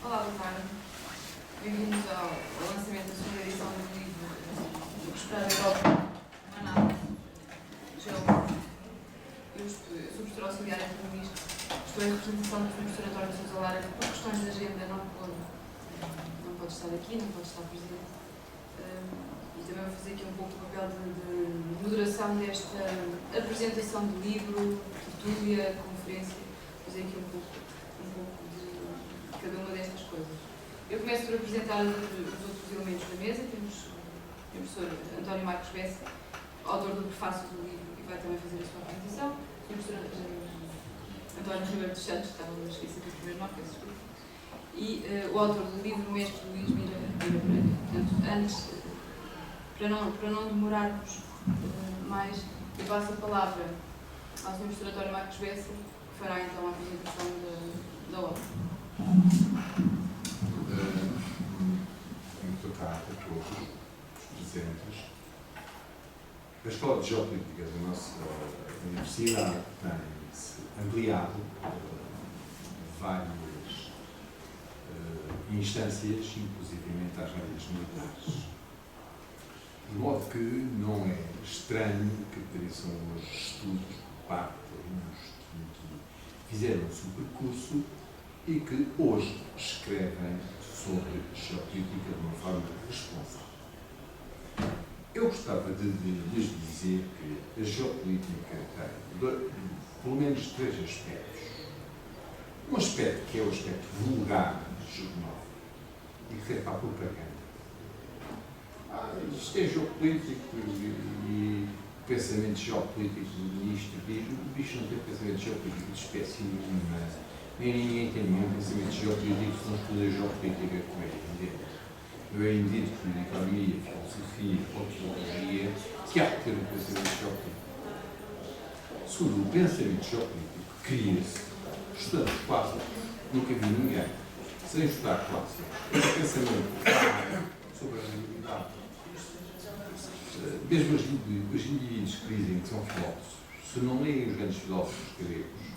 Olá, boa tarde. Bem-vindos ao lançamento da segunda edição do livro Prosperar a Europa, uma análise geográfica. Eu sou professora auxiliar economista, estou em representação do professor António Sousa Lara, que por questões de agenda não pode estar aqui, não pode estar presente. E também vou fazer aqui um pouco o papel de moderação desta apresentação do livro, tertúlia, conferência, fazer aqui um pouco de cada uma destas coisas. Eu começo por apresentar os outros elementos da mesa. Temos o professor António Marcos Bessa, autor do prefácio do livro, e vai também fazer a sua apresentação. O professor António Ribeiro dos Santos, estava a esquecer do primeiro nome, peço desculpa. E o autor do livro, o mestre Luís Mira Pereira. Portanto, antes, para não demorarmos mais, eu passo a palavra ao Sr. Professor António Marcos Bessa, que fará então a apresentação da obra. Muito tarde a todos os presentes. A Escola de Geopolítica da nossa universidade tem-se ampliado várias instâncias, inclusivamente às áreas militares. De modo que não é estranho que apareçam hoje estudos por parte de alunos que fizeram o seu percurso e que hoje escrevem sobre geopolítica de uma forma responsável. Eu gostava de lhes dizer que a geopolítica tem pelo menos três aspectos. Um aspecto que é o aspecto vulgar, jornal, e que serve para a propaganda. Isto é geopolítico e pensamento geopolítico do ministro diz, o bicho não tem pensamento geopolítico de espécie nenhuma, nem ninguém tem nenhum pensamento geopolítico se não estuda geopolítica como é evidente. Eu é evidente que na economia, filosofia, politologia, que há que ter um pensamento geopolítico. Segundo, o pensamento geopolítico cria-se estudando clássicos. Nunca vi ninguém sem estudar clássicos. Esse pensamento sobre a realidade. Mesmo os indivíduos que dizem que são filósofos, se não leem os grandes filósofos gregos,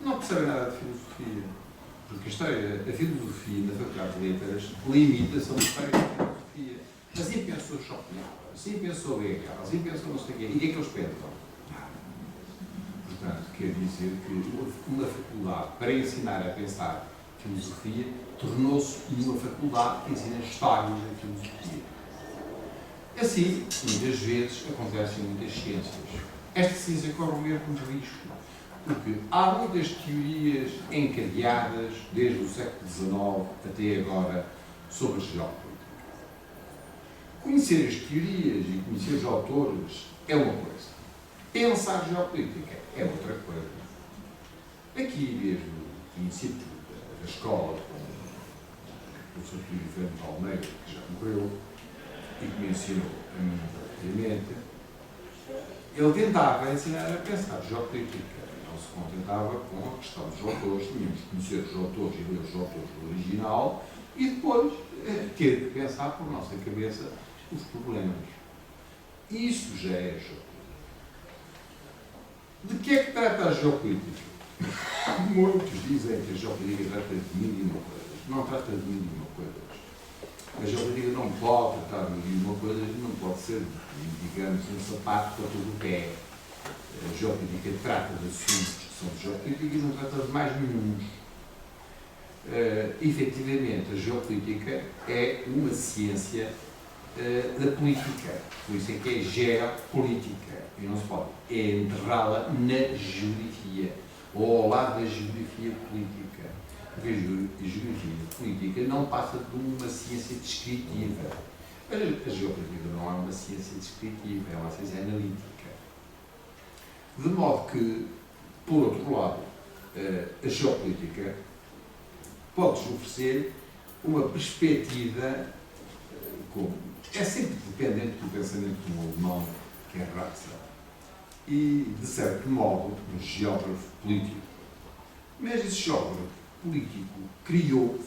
não percebem nada de filosofia. Porque a filosofia na Faculdade de Letras limita-se a uma história da filosofia. Assim pensou Schopenhauer, assim pensou Hegel, assim pensou não sei o quê. E o que é que eles pensam? Nada. Portanto, quer dizer que uma faculdade para ensinar a pensar filosofia tornou-se uma faculdade que ensina histórias da filosofia. Assim, muitas vezes, acontecem muitas ciências. Esta ciência corre o mesmo risco, porque há muitas teorias encadeadas, desde o século XIX até agora, sobre a geopolítica. Conhecer as teorias e conhecer os autores é uma coisa. Pensar geopolítica é outra coisa. Aqui, desde o princípio da escola, com o professor Fernando Almeida, que já morreu, e que me ensinou a mim anteriormente, ele tentava ensinar a pensar geopolítica. Não se contentava com a questão dos autores, tínhamos que conhecer os autores e ler os autores do original e depois ter que pensar por nossa cabeça os problemas. Isso já é geopolítica. De que é que trata a geopolítica? Muitos dizem que a geopolítica trata de mil e uma coisas. Não trata de mil e uma coisas. A geopolítica não pode tratar de mil e uma coisas, não pode ser, digamos, um sapato para todo o pé. A geopolítica trata de assuntos que são de geopolítica e não trata de mais nenhum. Efetivamente, a geopolítica é uma ciência da política. Por isso é que é geopolítica. E não se pode enterrá-la na geografia ou ao lado da geografia política. Porque a geografia política não passa de uma ciência descritiva. A geopolítica não é uma ciência descritiva, é uma ciência analítica. De modo que, por outro lado, a geopolítica pode-nos oferecer uma perspectiva, é sempre dependente do pensamento de um alemão, que é Ratzel, e, de certo modo, um geógrafo político. Mas esse geógrafo político criou,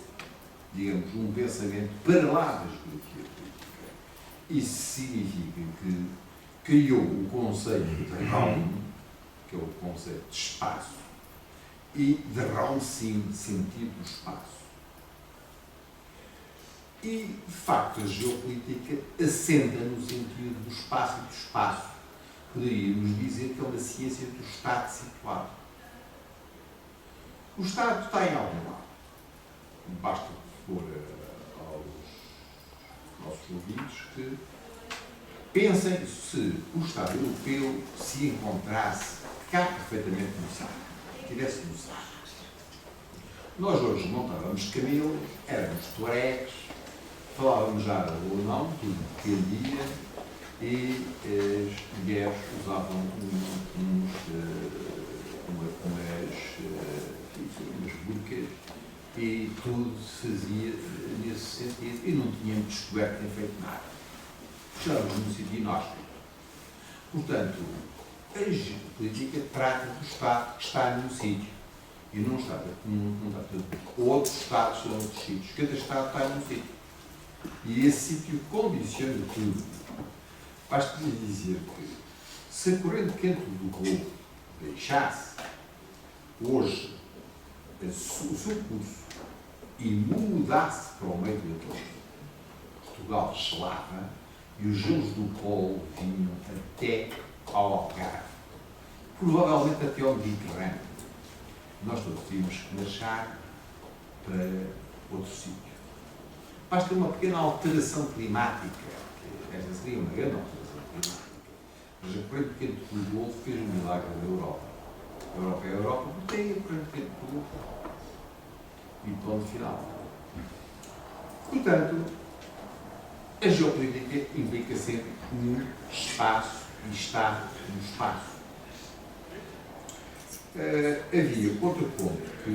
digamos, um pensamento para lá da geografia política. Isso significa que criou o conceito de Raum, que é o conceito de espaço, e de Raum, sim, de sentido do espaço. E, de facto, a geopolítica assenta no sentido do espaço e do espaço. Poderíamos dizer que é uma ciência do Estado situado. O Estado está em algum lado. Basta pôr aos nossos ouvintes que pensem se o Estado europeu se encontrasse cá perfeitamente no saco, tivesse no saco. Nós hoje montávamos camelos, éramos tuaregs, falávamos árabe ou não, tudo dependia, e as mulheres usavam umas burcas e tudo se fazia nesse sentido e não tínhamos descoberto nem feito nada. Estávamos num sítio inóspito. Portanto, a geopolítica trata do Estado que está num sítio e não está outros Estados estão em outros sítios. Cada Estado está num sítio. E esse sítio condiciona tudo. Basta-lhe dizer que se a corrente quente do Golfo deixasse hoje o seu curso e mudasse para o meio do Atlântico, Portugal gelava e os gelos do polo vinham até ao Algarve, provavelmente até ao Mediterrâneo. Nós todos tínhamos que marchar para outro sítio. Basta uma pequena alteração climática, que esta seria uma grande alteração climática, mas a corrente quente do Golfo fez um milagre na Europa. A Europa é a Europa porque tem a corrente quente do Golfo. E ponto final. Portanto, a geopolítica implica sempre um espaço e está no espaço. Havia outro ponto que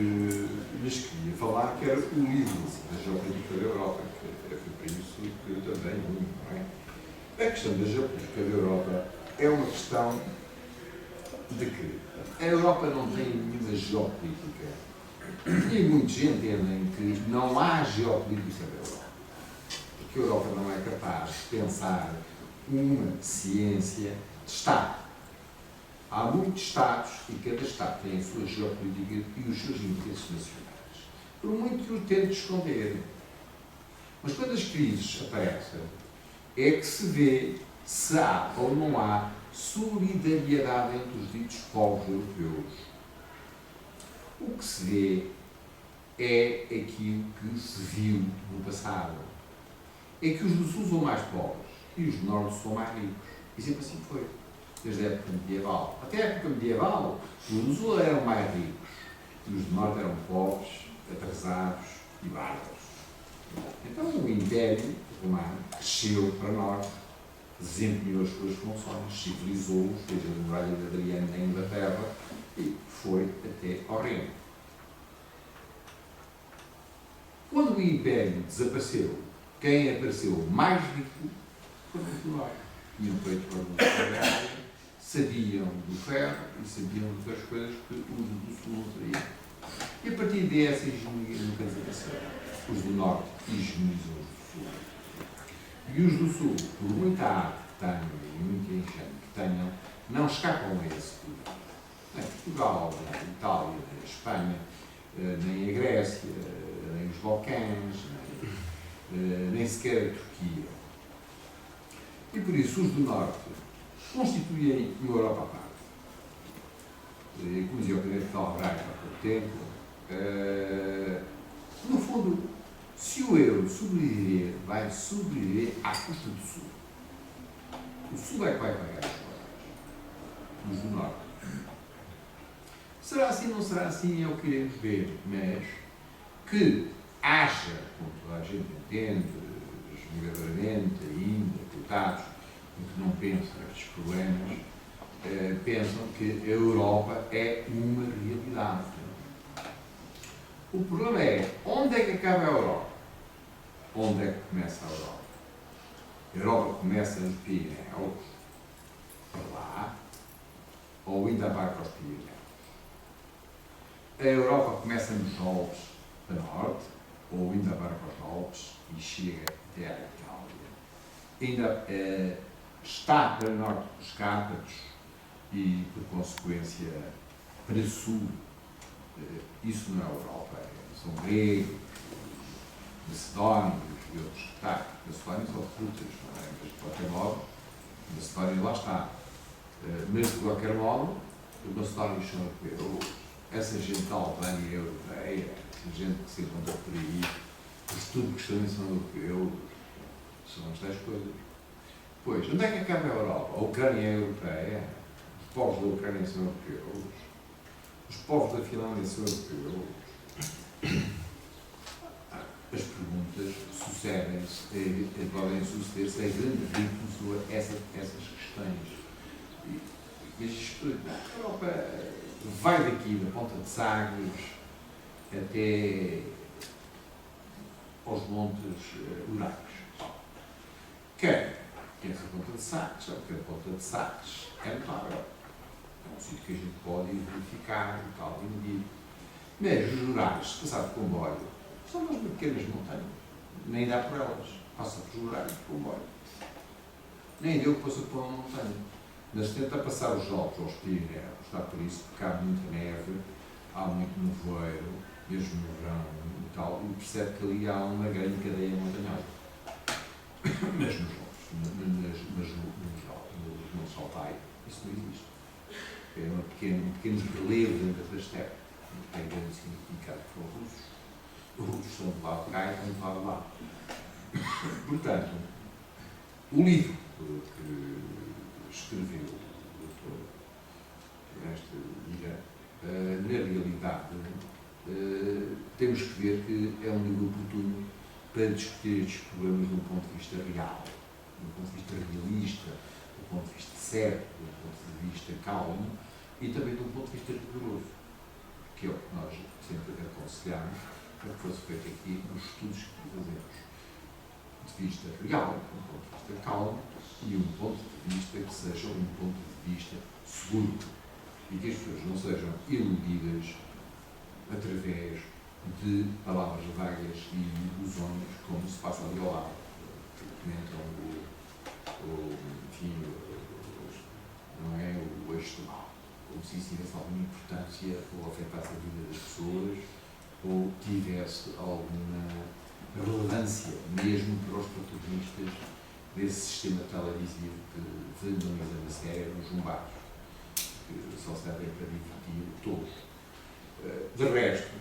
lhes queria falar, que era o livro da geopolítica da Europa, que foi para isso que eu também li, não é? A questão da geopolítica da Europa é uma questão de que a Europa não tem nenhuma geopolítica. E muitos entendem que não há geopolítica da Europa. Porque a Europa não é capaz de pensar uma ciência de Estado. Há muitos Estados e cada Estado tem a sua geopolítica e os seus interesses nacionais. Por muito que o tente esconder. Mas quando as crises aparecem, é que se vê se há ou não há solidariedade entre os ditos povos europeus. O que se vê é aquilo que se viu no passado. É que os do Sul são mais pobres e os do Norte são mais ricos. E sempre assim foi. Desde a época medieval. Até a época medieval, os do Sul eram mais ricos e os do Norte eram pobres, atrasados e bárbaros. Então o Império Romano cresceu para Norte, desempenhou as suas funções, civilizou-os, fez a muralha de Adriano na Inglaterra e foi até ao Reino. Quando o Império desapareceu, quem apareceu mais rico foi o Norte. Tinham feito uma revolução, sabiam do ferro e sabiam de outras coisas que os do Sul não sabiam. E a partir dessa hegemonia nunca desapareceu. Os do Norte hegemonizam os do Sul. E os do Sul, por muita arte que tenham e muito engenho que tenham, não escapam a esse tudo. Nem Portugal, nem a Itália, nem a Espanha, nem a Grécia, nem os Balcãs, nem sequer a Turquia. E por isso os do Norte constituem uma Europa à parte. Como dizia o Presidente de Albright há pouco tempo, no fundo, se o euro sobreviver, vai sobreviver à custa do Sul. O Sul é que vai pagar as contas. Os do Norte. Será assim, não será assim, é o que queremos ver, mas que haja, como toda a gente entende, esmagadoramente ainda, coitados, que não pensam nestes problemas, pensam que a Europa é uma realidade. O problema é, onde é que acaba a Europa? Onde é que começa a Europa? A Europa começa nos Pirineus, para lá, ou ainda vai para os Pirineus. A Europa começa nos Alpes, para norte, ou ainda vai para os Alpes e chega até à Itália. Ainda está para norte dos Cárpatos e, por consequência, para sul. Isso não é Europa, são gregos, macedónios, e outros que está. Macedónia são frutas, não é? Mas de qualquer modo, Macedónia lá está. Mas de qualquer modo, os macedónios são europeus, essa gente da Albânia é europeia, essa gente que se encontra por aí, os turcos também são europeus, são as 10 coisas. Pois, onde é que acaba a Europa? A Ucrânia é europeia, os povos da Ucrânia são europeus, os povos da Finlândia são europeus. As perguntas sucedem-se, podem suceder-se a grande ritmo sobre essas questões. Mas isto, a Europa vai daqui, da Ponta de Sagres, até aos montes Uracos. Quer essa Ponta de Sagres, sabe que a Ponta de Sagres é notável. É um sítio que a gente pode verificar e tal, e medir. Mas os Uracos, se passar de comboio, são umas pequenas montanhas. Nem dá por elas. Passa por Uracos de comboio. Nem deu que passa por uma montanha. Mas tenta passar os Alpes aos Pirineus, está por isso, porque há muita neve, há muito nevoeiro, mesmo no verão e tal, e percebe que ali há uma grande cadeia montanhosa. Mas nos Alpes, nos Montes Altai, isso não existe. É um pequeno relevo dentro da estepe, não tem grande significado para os russos. Os russos são de lá de cá e estão de lá de lá. Portanto, o livro que escreveu o doutor Ernesto Lira, na realidade, temos que ver que é um livro oportuno para discutir estes problemas de um ponto de vista real, de um ponto de vista realista, de um ponto de vista certo, de um ponto de vista calmo e também de um ponto de vista rigoroso, que é o que nós sempre aconselhamos para que fosse feito aqui nos estudos que fazemos. De vista real, um ponto de vista calmo e um ponto de vista que seja um ponto de vista seguro e que as pessoas não sejam iludidas através de palavras vagas e ilusões como se passa ali ao lado, que comentam enfim, não é, o eixo do mal, como se isso tivesse alguma importância ou afetasse a vida das pessoas ou tivesse alguma relevância mesmo para os protagonistas desse sistema televisivo que vendoniza na série nos jumbados, que só servem para divertir todos. De resto,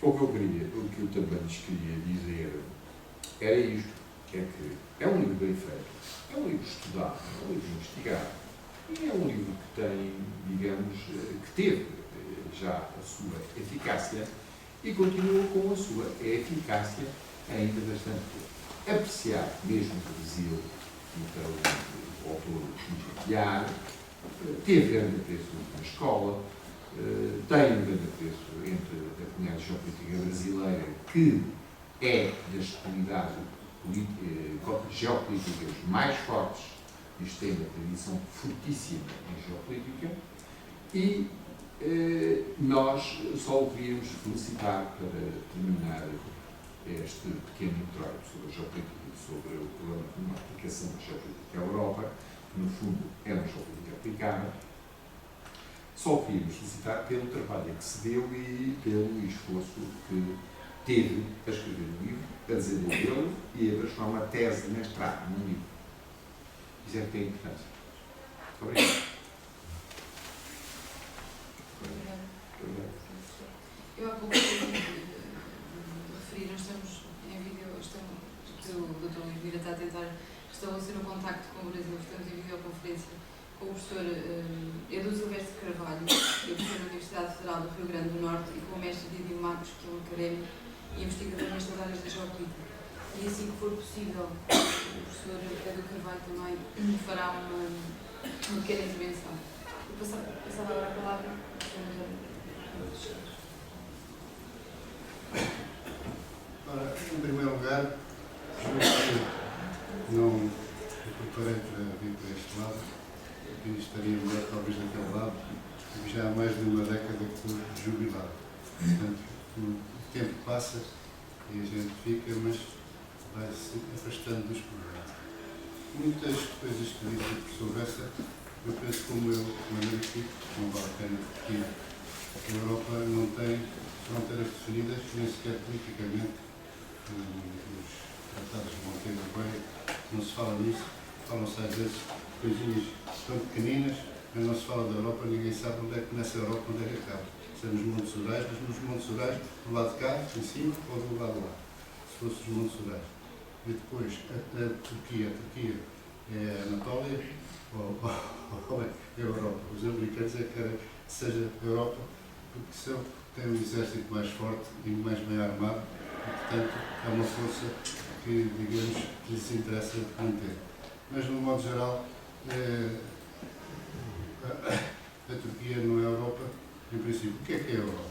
o que eu também lhes queria dizer era isto, é que é um livro bem feito, é um livro estudado, é um livro investigado, e é um livro que tem, digamos, que teve já a sua eficácia e continua com a sua eficácia ainda bastante tempo. Apreciar mesmo no Brasil, então, o autor Luís Aguiar, teve grande apreço na escola, tem um grande apreço entre a comunidade geopolítica brasileira, que é das comunidades geopolíticas mais fortes, isto tem uma tradição fortíssima em geopolítica, e nós só o queríamos felicitar para terminar este pequeno introito sobre a geopolítica e sobre o problema de uma aplicação da geopolítica à Europa, que no fundo é uma geopolítica aplicada. Só o queríamos felicitar pelo trabalho que se deu e pelo esforço que teve a escrever um livro, a desenvolvê-lo e a transformar uma tese de mestrado num livro. Isso é que tem importância. Obrigado. Eu há pouco referi, nós estamos em vídeo, o Dr. Luís Vieira está a tentar estabelecer um contacto com o Brasil, estamos em videoconferência com o professor Edu Silvestre Carvalho, professor da Universidade Federal do Rio Grande do Norte, e com o mestre Didio Matos, que é um académico e investigador nestas áreas da geopolítica. E assim que for possível, o professor Edu Carvalho também fará uma pequena intervenção. Vou passar agora a palavra ao professor. Ora, em primeiro lugar, não me preparei para vir para este lado, porque estaria melhor talvez daquele lado, porque já há mais de uma década que estou jubilado. Portanto, o tempo passa e a gente fica, mas vai-se afastando dos problemas. Muitas coisas que disse o professor Bessa, eu penso como eu, quando fico, não vale a pena repetir. A Europa não tem fronteiras definidas, nem sequer politicamente, os tratados de Monteiro Bay, não se fala nisso, falam-se às vezes coisinhas tão pequeninas, mas não se fala da Europa, ninguém sabe onde é que começa a Europa, onde é que acaba. São nos Montes Urais, mas nos Montes Urais, do lado de cá, em cima, ou do lado de lá, se fosse os Montes Urais. E depois, a Turquia é a Anatólia, ou é a Europa. Os americanos é que querem que seja a Europa, porque têm um exército mais forte e mais bem armado, e, portanto, é uma força que, digamos, que lhes interessa manter. Mas, no modo geral, a Turquia não é a Europa, em princípio. O que é a Europa?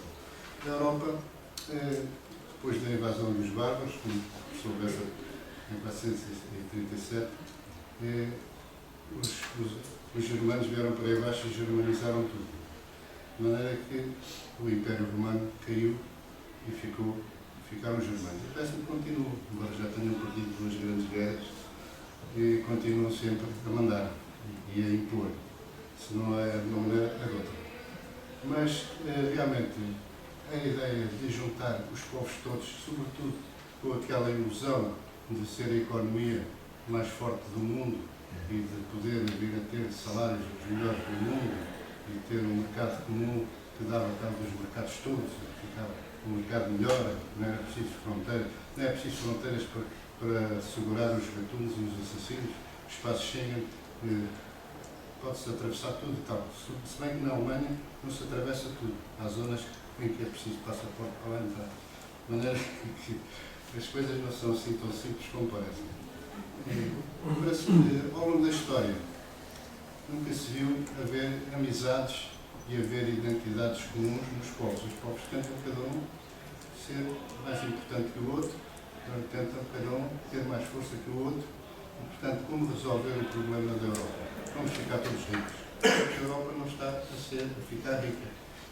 A Europa, depois da invasão dos bárbaros, como soubesse em 437, os germanos vieram para aí abaixo e germanizaram tudo. De maneira que o Império Romano caiu e ficaram os germanos. E parece que continuam, embora já tenham partido duas grandes guerras, e continuam sempre a mandar e a impor. Se não é de uma maneira, é de outra. Mas, realmente, a ideia de juntar os povos todos, sobretudo com aquela ilusão de ser a economia mais forte do mundo e de poder vir a ter salários os melhores do mundo e ter um mercado comum que dava cabo dos mercados todos, ficava um mercado melhor, não era preciso fronteiras, não é preciso fronteiras para segurar os gatunos e os assassinos, o espaço Schengen pode-se atravessar tudo e tal. Se bem que na Alemanha não se atravessa tudo. Há zonas em que é preciso passaporte para lá entrar. De maneira que as coisas não são assim tão simples como parecem. Ao longo da história, nunca se viu haver amizades e haver identidades comuns nos povos. Os povos tentam cada um ser mais importante que o outro, tentam cada um ter mais força que o outro. E, portanto, como resolver o problema da Europa? Vamos ficar todos ricos. Porque a Europa não está a ficar rica.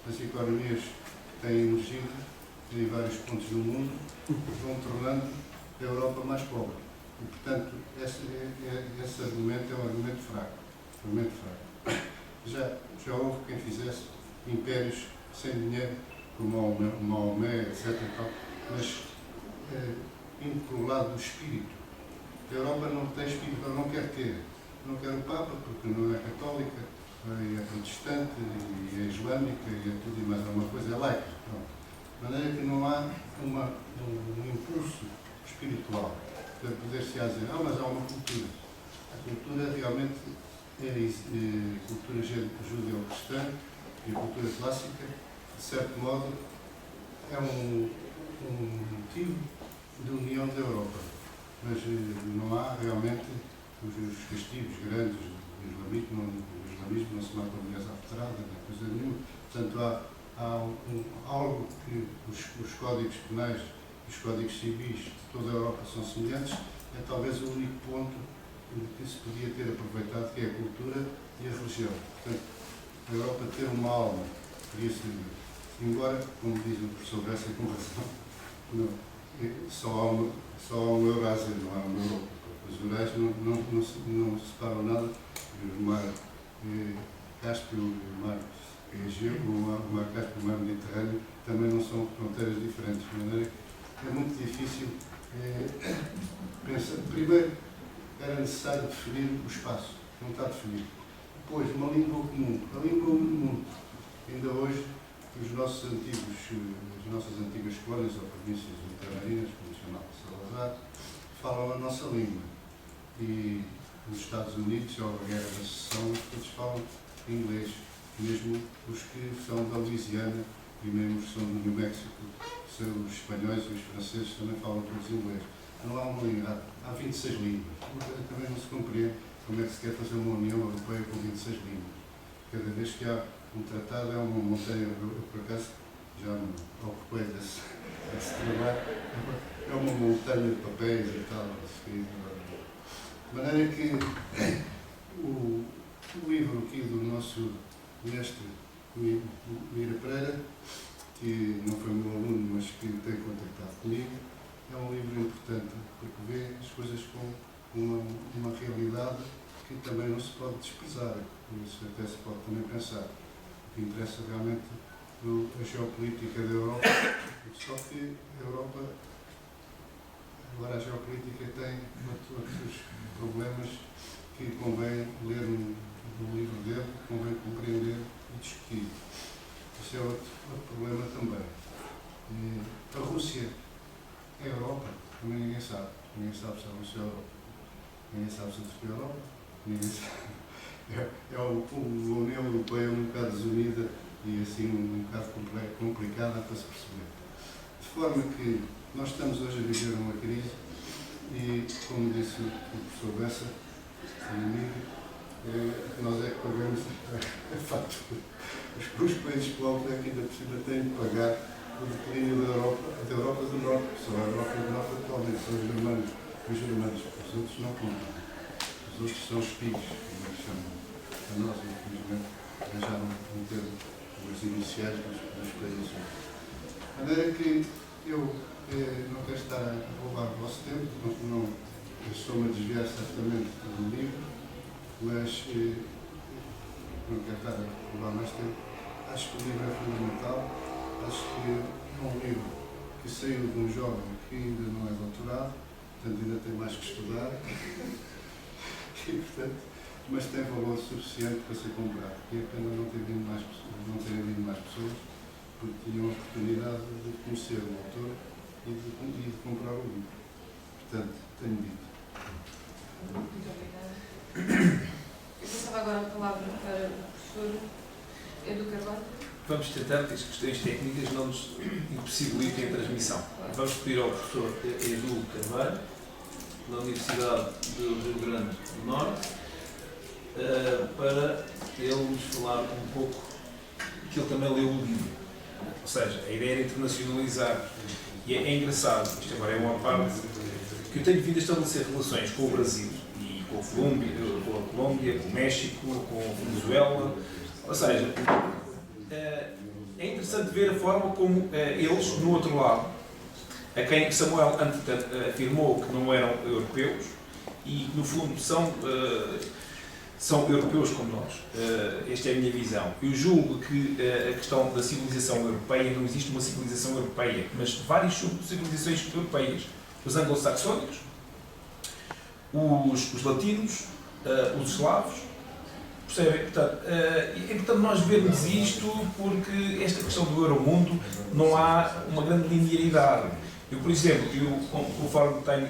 As economias que têm emergido em vários pontos do mundo vão tornando a Europa mais pobre. E, portanto, esse argumento é um argumento fraco. Já houve quem fizesse impérios sem dinheiro, como Maomé, etc. Mas indo para o lado do espírito. A Europa não tem espírito, ela não quer ter. Não quer o Papa, porque não é católica, é protestante, e é islâmica, e é tudo e mais alguma coisa, é laica. De maneira que não há um impulso espiritual para poder-se dizer, mas há uma cultura. A cultura realmente é a cultura judeu-cristã e a cultura clássica, de certo modo, é um motivo de união da Europa. Mas não há realmente os castigos grandes do islamismo não se mata mulheres à pedrada, nem coisa nenhuma. Portanto, há algo que os códigos penais, os códigos civis de toda a Europa são semelhantes, é talvez o único ponto que se podia ter aproveitado, que é a cultura e a religião. Portanto, a Europa ter uma alma, podia ser, embora, como diz o professor Bessa com razão, só há um Eurásia, não há uma Europa. Os Urais não separam nada, o mar Cáspio e o mar Egeu, o mar Cáspio e o mar Mediterrâneo também não são fronteiras diferentes, de maneira que é muito difícil pensar. Primeiro, era necessário definir o espaço, não está definido. Depois, uma língua comum. A língua comum, ainda hoje, as nossas antigas colónias ou províncias ultramarinas, como se chamava Salazar, falam a nossa língua. E nos Estados Unidos, ou a Guerra da Secessão, todos falam inglês, mesmo os que são da Louisiana e mesmo os que são do New México, os espanhóis e os franceses também falam todos inglês. Não há uma língua, há 26 línguas. Também não se compreende como é que se quer fazer uma União Europeia com 26 línguas. Cada vez que há um tratado é uma montanha, eu por acaso já me ocupei desse trabalho, é uma montanha de papéis e tal, de maneira que o livro aqui do nosso mestre Mira Pereira, que não foi meu aluno, mas que tem contactado comigo, é um livro importante, porque vê as coisas com uma realidade que também não se pode desprezar, isso até se pode também pensar. O que interessa realmente a geopolítica da Europa, só que a Europa Agora a geopolítica tem outros problemas que convém ler no livro dele, convém compreender e discutir. Isso é outro problema também. A Rússia é a Europa? Também ninguém sabe. Ninguém sabe se a Rússia é a Europa. Ninguém sabe se a Europa. Ninguém sabe. É a União Europeia um bocado desunida e assim um bocado complicada para se perceber. De forma que nós estamos hoje a viver uma crise e, como disse o professor Bessa, nós é que pagamos a fatura. Os países pobres é que ainda por cima têm de pagar o declínio da Europa do Norte. Só a Europa do Norte atualmente são os germanos. Os outros não contam. Os outros são os pigos, como eles chamam. A nós, infelizmente, arranjaram um termo os iniciais dos países. De maneira que eu não quero estar a roubar o vosso tempo, não estou-me a desviar certamente do livro, mas não quero estar a roubar mais tempo. Acho que o livro é fundamental, acho que é um livro que saiu de um jovem que ainda não é doutorado, portanto ainda tem mais que estudar, e, portanto, mas tem valor suficiente para ser comprado. E é pena não terem vindo mais pessoas, porque tinham a oportunidade de conhecer o autor e de comprar o livro. Portanto, tenho dito. Muito obrigada. Eu passava agora a palavra para o professor Edu Carvalho. Vamos tentar que as questões técnicas não nos impossibilitem a transmissão. Vamos pedir ao professor Edu Carvalho, da Universidade do Rio Grande do Norte, para ele nos falar um pouco, que ele também leu o livro. Ou seja, a ideia era internacionalizar. E é engraçado, isto agora é uma parte, que eu tenho vindo a estabelecer relações com o Brasil e com a Colômbia, com o México, com a Venezuela. Ou seja, é interessante ver a forma como eles, no outro lado, a quem Samuel afirmou que não eram europeus e que, no fundo, são europeus como nós. Esta é a minha visão. Eu julgo que a questão da civilização europeia, não existe uma civilização europeia, mas várias civilizações europeias. Os anglo-saxónicos, os latinos, os eslavos, percebem? Portanto, nós vemos isto porque esta questão do Euromundo não há uma grande linearidade. Eu, por exemplo, conforme tenho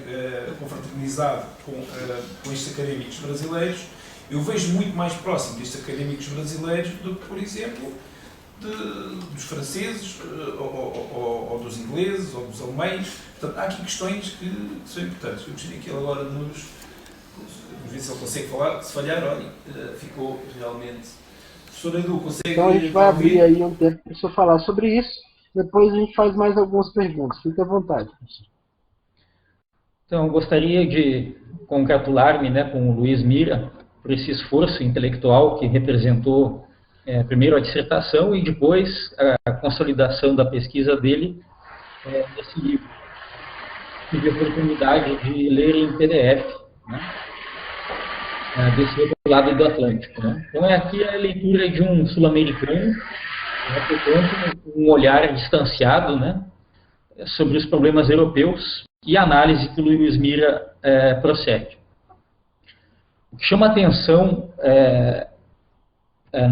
confraternizado com estes académicos brasileiros, eu vejo muito mais próximo destes académicos brasileiros do que, por exemplo, dos franceses, ou dos ingleses, ou dos alemães. Portanto, há aqui questões que são importantes. Eu gostaria que ele agora nos ver se ele consegue falar. Se falhar, olha, ficou realmente... Professor Edu, consegue... Então a gente vai abrir aí um tempo para o senhor falar sobre isso. Depois a gente faz mais algumas perguntas. Fique à vontade, professor. Então, eu gostaria de congratular-me, né, com o Luiz Mira por esse esforço intelectual que representou primeiro a dissertação e depois a consolidação da pesquisa dele nesse livro. Tive a oportunidade de ler em PDF, né, desse outro lado do Atlântico. Né. Então, aqui a leitura de um sul-americano, portanto, um olhar distanciado, né, sobre os problemas europeus e a análise que o Luiz Mira procede. O que chama a atenção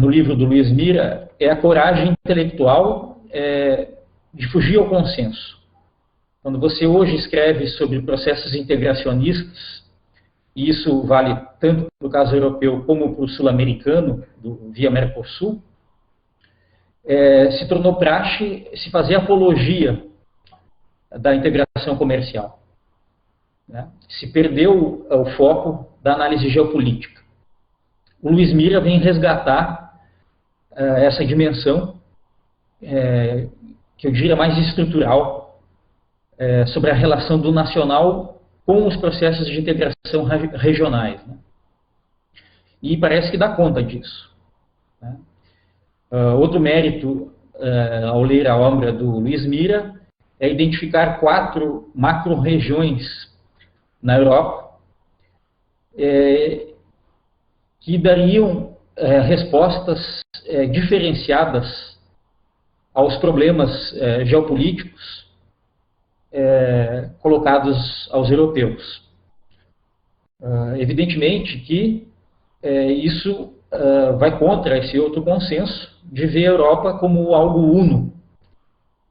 no livro do Luiz Mira é a coragem intelectual de fugir ao consenso. Quando você hoje escreve sobre processos integracionistas, e isso vale tanto para o caso europeu como para o sul-americano, via Mercosul, se tornou praxe se fazer apologia da integração comercial. Né? Se perdeu o foco da análise geopolítica. O Luiz Mira vem resgatar essa dimensão, que eu diria mais estrutural, sobre a relação do nacional com os processos de integração regionais. Né? E parece que dá conta disso. Né? Outro mérito, ao ler a obra do Luiz Mira, é identificar 4 macro-regiões na Europa que dariam respostas diferenciadas aos problemas geopolíticos colocados aos europeus. Evidentemente que isso vai contra esse outro consenso de ver a Europa como algo uno,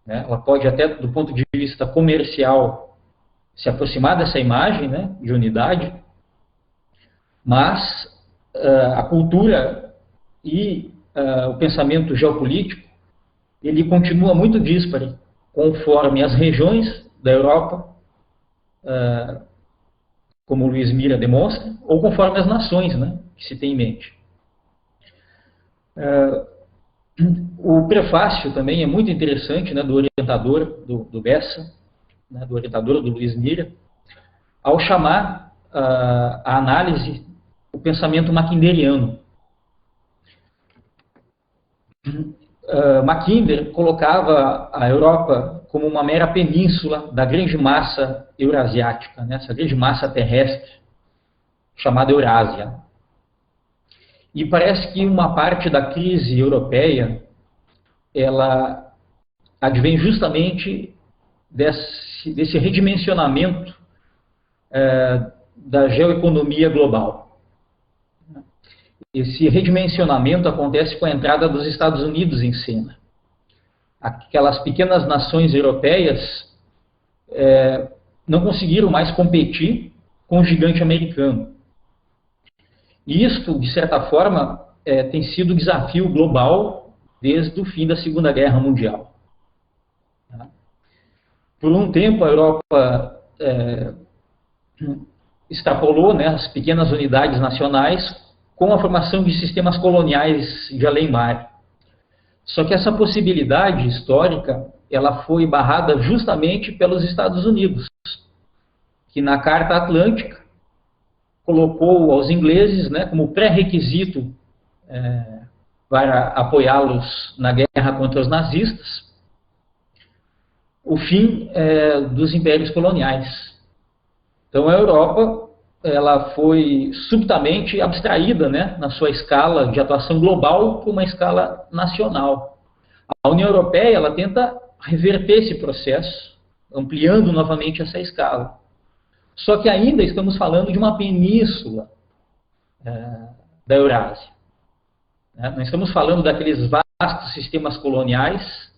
né? Ela pode até, do ponto de vista comercial, se aproximar dessa imagem, né, de unidade, mas a cultura e o pensamento geopolítico, ele continua muito díspare, conforme as regiões da Europa, como o Luiz Mira demonstra, ou conforme as nações, né, que se tem em mente. O prefácio também é muito interessante, né, do orientador do Bessa, né, do orientador do Luiz Mira, ao chamar a análise o pensamento mackinderiano. Mackinder colocava a Europa como uma mera península da grande massa eurasiática, né, essa grande massa terrestre, chamada Eurásia. E parece que uma parte da crise europeia, ela advém justamente desse redimensionamento da geoeconomia global. Esse redimensionamento acontece com a entrada dos Estados Unidos em cena. Aquelas pequenas nações europeias não conseguiram mais competir com o gigante americano. E isto, de certa forma, tem sido o desafio global desde o fim da Segunda Guerra Mundial. Por um tempo, a Europa extrapolou, né, as pequenas unidades nacionais com a formação de sistemas coloniais de além-mar. Só que essa possibilidade histórica, ela foi barrada justamente pelos Estados Unidos, que na Carta Atlântica colocou aos ingleses, né, como pré-requisito para apoiá-los na guerra contra os nazistas, o fim dos impérios coloniais. Então a Europa, ela foi subitamente abstraída, né, na sua escala de atuação global para uma escala nacional. A União Europeia, ela tenta reverter esse processo, ampliando novamente essa escala. Só que ainda estamos falando de uma península da Eurásia. Não estamos falando daqueles vastos sistemas coloniais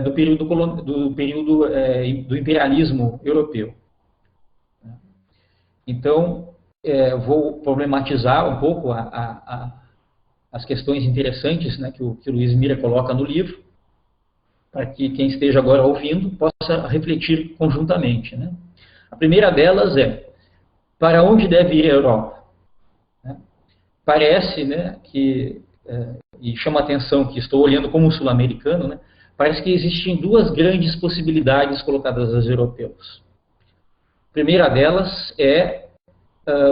do período do imperialismo europeu. Então, vou problematizar um pouco as questões interessantes, né, que o Luiz Mira coloca no livro, para que quem esteja agora ouvindo possa refletir conjuntamente, né? A primeira delas é: para onde deve ir a Europa? Parece, né, e chama a atenção que estou olhando como sul-americano, né, parece que existem duas grandes possibilidades colocadas aos europeus. A primeira delas é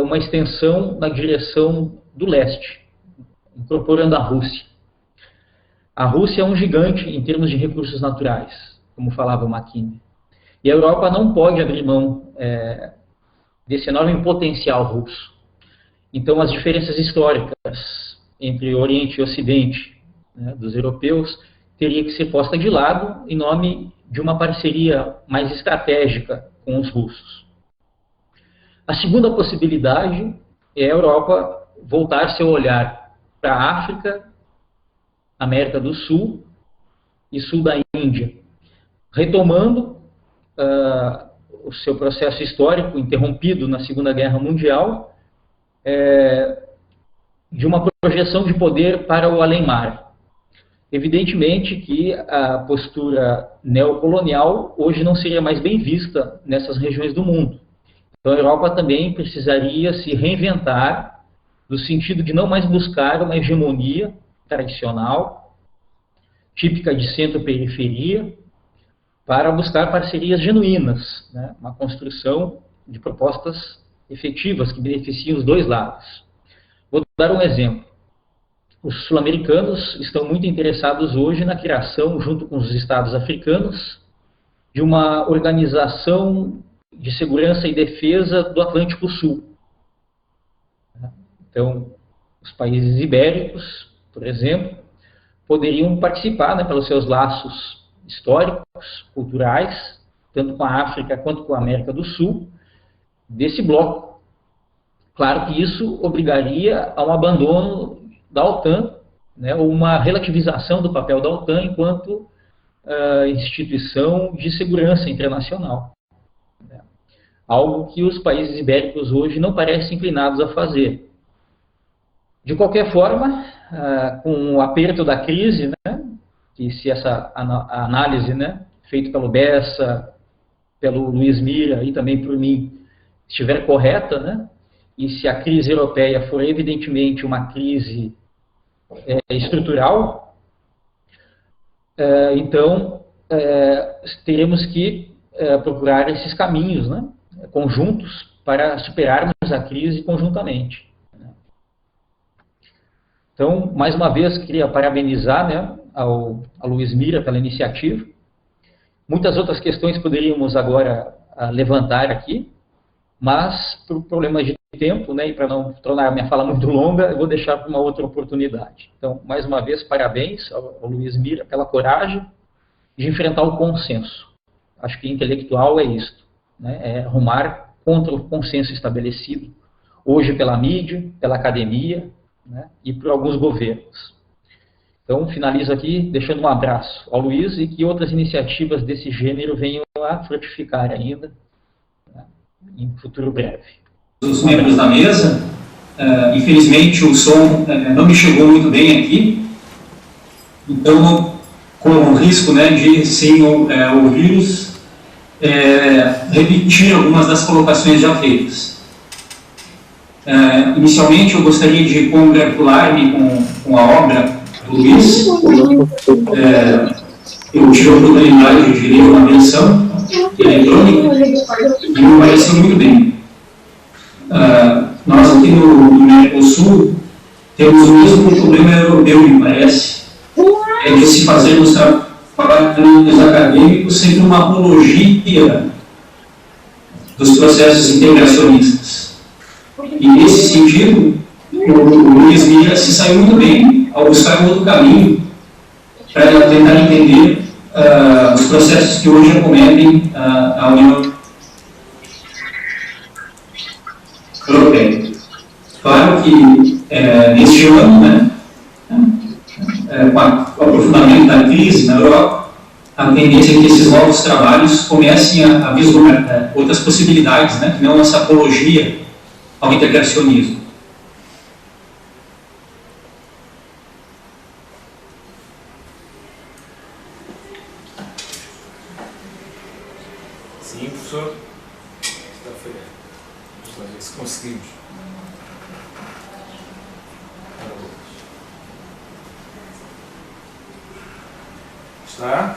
uma extensão na direção do leste, incorporando a Rússia. A Rússia é um gigante em termos de recursos naturais, como falava Mackinder. E a Europa não pode abrir mão desse enorme potencial russo. Então, as diferenças históricas entre Oriente e Ocidente, né, dos europeus teria que ser posta de lado em nome de uma parceria mais estratégica com os russos. A segunda possibilidade é a Europa voltar seu olhar para a África, América do Sul e sul da Índia, retomando o seu processo histórico interrompido na Segunda Guerra Mundial, de uma projeção de poder para o além-mar. Evidentemente que a postura neocolonial hoje não seria mais bem vista nessas regiões do mundo. Então a Europa também precisaria se reinventar no sentido de não mais buscar uma hegemonia tradicional, típica de centro-periferia, para buscar parcerias genuínas, né? Uma construção de propostas efetivas que beneficiem os dois lados. Vou dar um exemplo. Os sul-americanos estão muito interessados hoje na criação, junto com os estados africanos, de uma organização de segurança e defesa do Atlântico Sul. Então, os países ibéricos, por exemplo, poderiam participar, né, pelos seus laços históricos, culturais, tanto com a África quanto com a América do Sul, desse bloco. Claro que isso obrigaria a um abandono da OTAN, né, ou uma relativização do papel da OTAN enquanto instituição de segurança internacional. Né? Algo que os países ibéricos hoje não parecem inclinados a fazer. De qualquer forma, com o aperto da crise, né, que se essa análise, né, feita pelo Bessa, pelo Luiz Mira e também por mim, estiver correta, né, e se a crise europeia for evidentemente uma crise estrutural, então teremos que procurar esses caminhos, né, conjuntos para superarmos a crise conjuntamente. Então, mais uma vez, queria parabenizar, né, ao Luiz Mira pela iniciativa. Muitas outras questões poderíamos agora levantar aqui, mas por problemas de tempo, né, e para não tornar a minha fala muito longa, eu vou deixar para uma outra oportunidade. Então, mais uma vez, parabéns ao Luiz Mira pela coragem de enfrentar o consenso. Acho que intelectual é isto, né, é arrumar contra o consenso estabelecido, hoje pela mídia, pela academia, né, e por alguns governos. Então, finalizo aqui deixando um abraço ao Luiz e que outras iniciativas desse gênero venham a frutificar ainda, né, em futuro breve. Os membros da mesa, infelizmente o som não me chegou muito bem aqui, então, com o risco, né, de, sem ouvi-los, repetir algumas das colocações já feitas. Inicialmente, eu gostaria de congratular-me com a obra do Luiz. Eu tive a oportunidade de ler uma versão eletrônica e me pareceu muito bem. Nós aqui no Mercosul temos o mesmo problema europeu, me parece, de se fazermos trabalhos acadêmicos sempre uma apologia dos processos integracionistas. E nesse sentido, o Luiz Mira se saiu muito bem ao buscar um outro caminho para tentar entender os processos que hoje acometem a União Europeia. Claro que neste ano, né, com o aprofundamento da crise na Europa, a tendência é que esses novos trabalhos comecem a vislumbrar outras possibilidades, né, que não essa apologia ao integracionismo. Sim, professor. Está feito. Vamos ver se conseguimos. Está?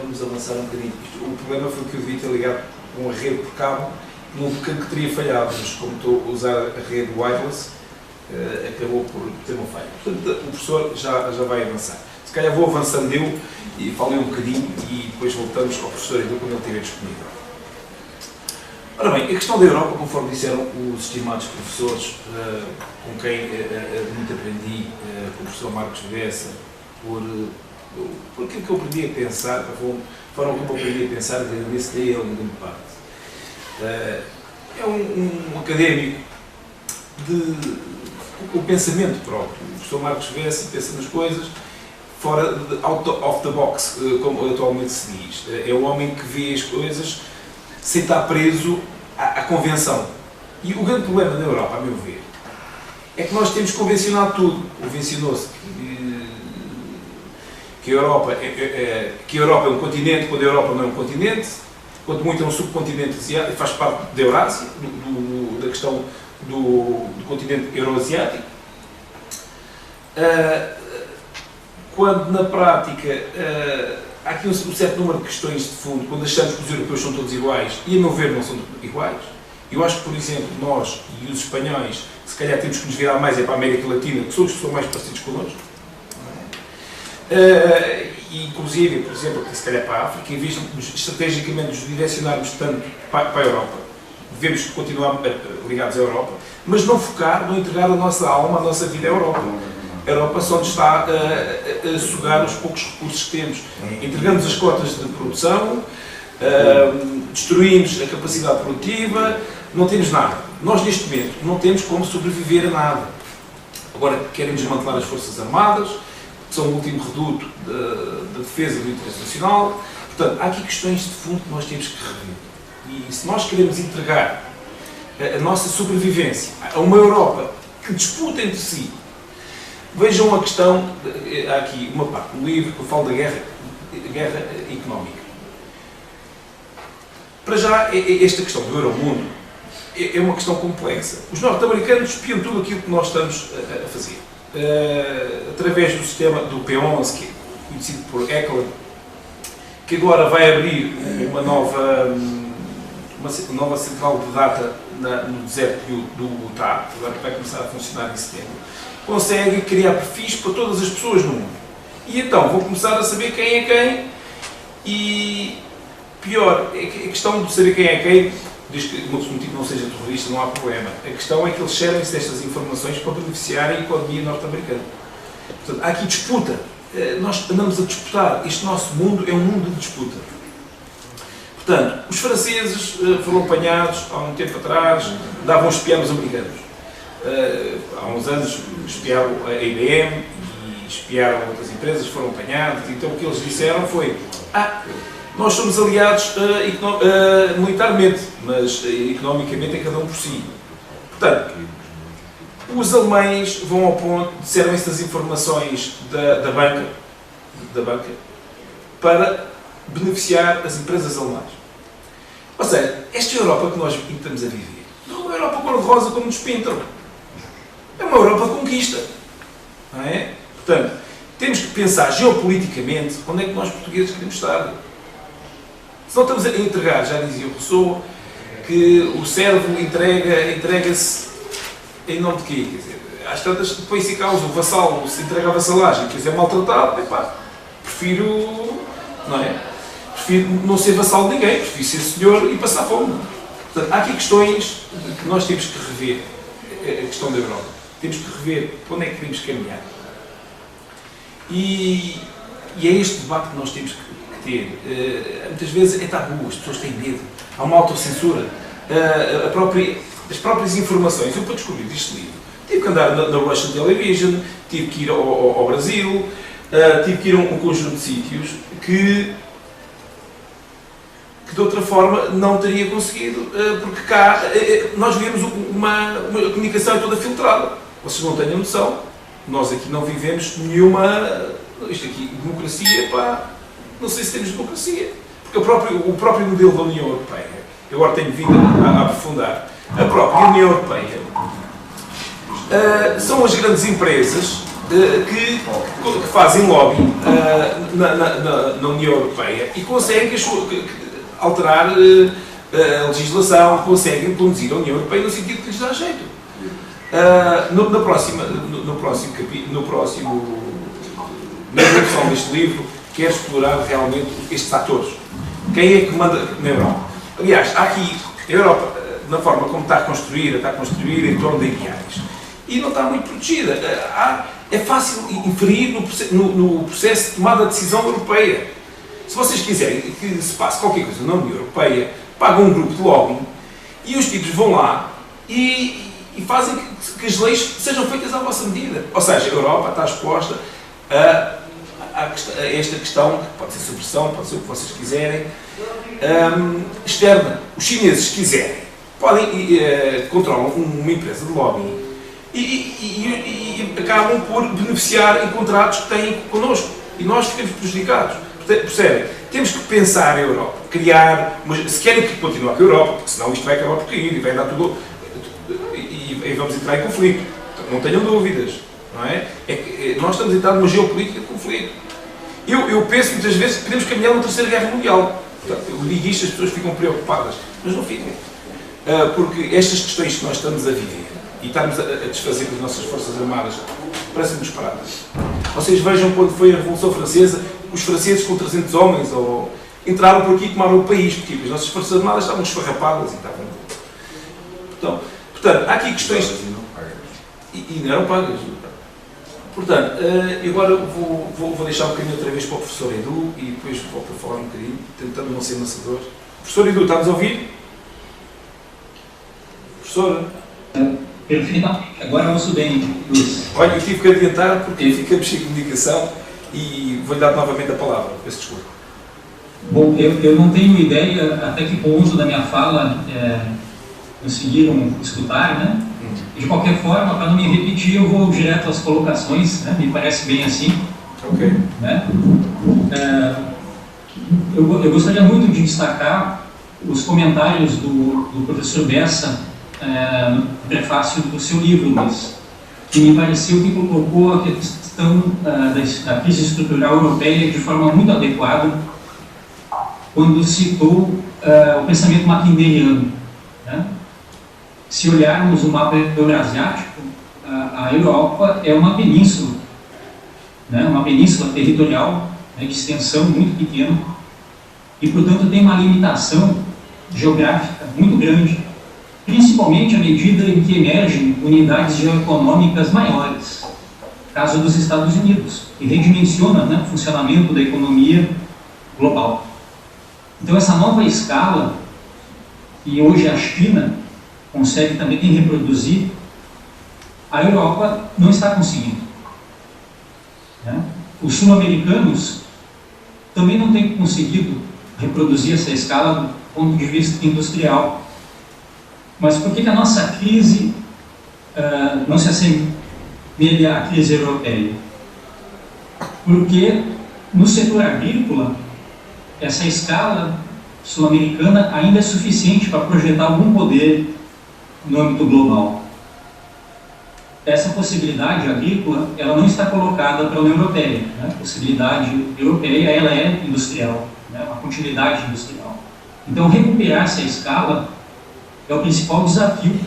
Vamos avançar um bocadinho. O problema foi que eu devia ter ligado com a rede por cabo num bocado que teria falhado, mas como estou a usar a rede wireless, acabou por ter uma falha. Portanto, o professor já vai avançar. Se calhar vou avançando eu e falei um bocadinho e depois voltamos ao professor Edu quando ele estiver disponível. Ora bem, a questão da Europa, conforme disseram os estimados professores, com quem muito aprendi, com o professor Marcos Bessa, por aquilo que eu aprendi a pensar, a forma como eu aprendi a pensar, agradeço a ele em grande parte. É um académico com o pensamento próprio. O professor Marcos Bessa pensa nas coisas fora out of the box, como atualmente se diz. É o homem que vê as coisas sem estar preso à convenção. E o grande problema na Europa, a meu ver, é que nós temos convencionado tudo. Convencionou-se que a Europa é um continente, quando a Europa não é um continente, quanto muito é um subcontinente asiático, faz parte da Eurásia, da questão do continente euroasiático. Quando na prática há aqui um certo número de questões de fundo, quando achamos que os europeus são todos iguais, e a meu ver não são iguais. Eu acho que, por exemplo, nós e os espanhóis, se calhar temos que nos virar mais para a América Latina, que são os que são mais parecidos connosco. E, inclusive, por exemplo, que se calhar para a África, em vez de estrategicamente nos direcionarmos tanto para a Europa, devemos continuar ligados à Europa, mas não focar, não entregar a nossa alma, a nossa vida à Europa. a Europa só nos está a sugar os poucos recursos que temos. Entregamos as cotas de produção, destruímos a capacidade produtiva, não temos nada. Nós, neste momento, não temos como sobreviver a nada. Agora, querem desmantelar as Forças Armadas, que são o último reduto da defesa do interesse nacional. Portanto, há aqui questões de fundo que nós temos que rever. E se nós queremos entregar a nossa sobrevivência a uma Europa que disputa entre si, vejam a questão, há aqui uma parte do livro que eu falo da guerra económica. Para já, esta questão do Euromundo é uma questão complexa. Os norte-americanos espiam tudo aquilo que nós estamos a fazer. Através do sistema do P11, que é conhecido por Eckler, que agora vai abrir uma nova central de data no deserto do Utah, agora vai começar a funcionar em setembro, consegue criar perfis para todas as pessoas no mundo. E então vão começar a saber quem é quem, e pior, a questão de saber quem é quem, desde que o motivo não seja terrorista, não há problema. A questão é que eles servem-se destas informações para beneficiarem a economia norte-americana. Portanto, há aqui disputa. Nós andamos a disputar. Este nosso mundo é um mundo de disputa. Portanto, os franceses foram apanhados há um tempo atrás, davam a espiar os americanos. Há uns anos espiaram a IBM e espiaram outras empresas, foram apanhados. Então o que eles disseram foi: nós somos aliados militarmente, mas economicamente é cada um por si. Portanto, os alemães vão ao ponto de servem-se das informações da banca para beneficiar as empresas alemãs. Ou seja, esta Europa que nós estamos a viver não é uma Europa cor-de-rosa como nos pintam. É uma Europa de conquista. Não é? Portanto, temos que pensar geopoliticamente onde é que nós portugueses queremos estar. Se não estamos a entregar, já dizia o Rousseau, que o servo entrega-se em nome de quê? Quer dizer, às tantas, depois se causa o vassalo, se entrega a vassalagem, quer dizer, maltratado, prefiro, não é? Prefiro não ser vassalo de ninguém, prefiro ser senhor e passar fome. Portanto, há aqui questões que nós temos que rever, a questão da Europa. Temos que rever para onde é que queremos caminhar. E é este debate que nós temos que ter. Muitas vezes é tabu, as pessoas têm medo, há uma autocensura. As próprias informações. Eu, para descobrir este livro, tive que andar na Russian Television, tive que ir ao Brasil, tive que ir a um conjunto de sítios que de outra forma não teria conseguido, porque cá nós vivemos uma comunicação toda filtrada. Vocês não têm noção, nós aqui não vivemos nenhuma, isto aqui, democracia, não sei se temos democracia, porque o próprio modelo da União Europeia, eu agora tenho vindo a aprofundar, a própria União Europeia, são as grandes empresas que fazem lobby na União Europeia e conseguem alterar a legislação, conseguem conduzir a União Europeia no sentido que lhes dá jeito. Na introdução deste livro, quero explorar realmente estes atores. Quem é que manda na Europa? Aliás, há aqui a Europa, na forma como está construída em torno de ideais. E não está muito protegida. É fácil inferir no processo de tomada de decisão europeia. Se vocês quiserem que se passe qualquer coisa na União Europeia, pagam um grupo de lobbying e os tipos vão lá e fazem que as leis sejam feitas à vossa medida. Ou seja, a Europa está exposta a esta questão, que pode ser subversão, pode ser o que vocês quiserem, externa. Os chineses, se quiserem, controlam uma empresa de lobbying e acabam por beneficiar em contratos que têm connosco. E nós ficamos prejudicados. Percebem? Temos que pensar a Europa, criar, mas se querem que continue com a Europa, porque senão isto vai acabar por cair e vai dar tudo, e vamos entrar em conflito. Então, não tenham dúvidas, não é? Nós estamos a entrar numa geopolítica de conflito. Eu penso muitas vezes que podemos caminhar numa terceira guerra mundial. Portanto, eu digo isto, as pessoas ficam preocupadas, mas não ficam. Porque estas questões que nós estamos a viver e estamos a desfazer com as nossas Forças Armadas parecem-nos paradas. Vocês vejam quando foi a Revolução Francesa, os franceses com 300 homens entraram por aqui e tomaram o país, porque as nossas Forças Armadas estavam esfarrapadas e estavam... Portanto, há aqui questões... E não eram pagas. Portanto, agora vou deixar um bocadinho outra vez para o professor Edu e depois volto a falar um bocadinho, tentando não ser maçador. Professor Edu, está-nos a ouvir? Professor? Perfeito. Agora ouço bem, Luís. Olha, eu tive que adiantar porque ficamos sem comunicação e vou-lhe dar novamente a palavra. Peço desculpa. Bom, eu não tenho ideia até que ponto da minha fala conseguiram escutar, né? De qualquer forma, para não me repetir, eu vou direto às colocações, né? Me parece bem assim. Ok. Né? Eu gostaria muito de destacar os comentários do professor Bessa no prefácio do seu livro, Luiz, que me pareceu que colocou a questão da crise estrutural europeia de forma muito adequada quando citou o pensamento maquinderiano. Né? Se olharmos o mapa euroasiático, a Europa é uma península, né? Uma península territorial, né, de extensão muito pequena e, portanto, tem uma limitação geográfica muito grande, principalmente à medida em que emergem unidades geoeconômicas maiores, caso dos Estados Unidos, que redimensiona, né, o funcionamento da economia global. Então, essa nova escala, que hoje a China consegue também reproduzir, a Europa não está conseguindo. Né? Os sul-americanos também não têm conseguido reproduzir essa escala do ponto de vista industrial. Mas por que a nossa crise não se assemelha à crise europeia? Porque no setor agrícola, essa escala sul-americana ainda é suficiente para projetar algum poder no âmbito global. Essa possibilidade agrícola, ela não está colocada para a União Europeia. Né? A possibilidade europeia, ela é industrial, né? Uma continuidade industrial. Então, recuperar essa escala é o principal desafio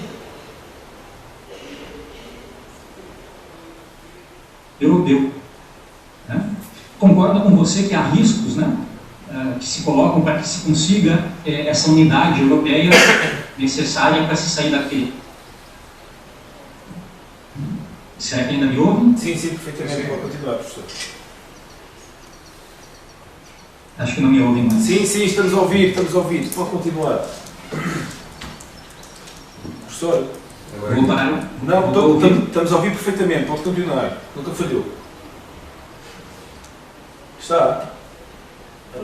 europeu. Né? Concordo com você que há riscos, né, que se colocam para que se consiga essa unidade europeia necessária para se sair da crise. Será que ainda me ouve? Sim, perfeitamente. Pode continuar, professor. Acho que não me ouvem mais. Sim, estamos a ouvir. Pode continuar. Professor? Vou parar. Não, estamos a ouvir perfeitamente. Pode continuar. Nunca falhou. Está?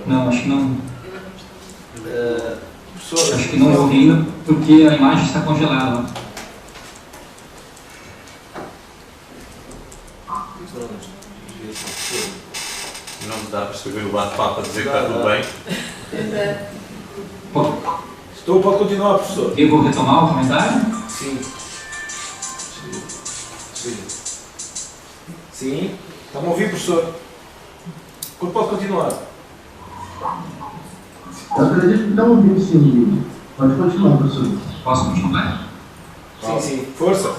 Não, acho que não. Professor? Acho que não me ouve ainda, porque a imagem está congelada. Não me dá para escrever o bate-papo a dizer que está tudo bem. Pode continuar, professor. Eu vou retomar o comentário? Sim. Estão a ouvir, professor? Pode continuar. Eu acredito que estão ouvindo, sim. Pode continuar, professor. Posso continuar? Sim. Força.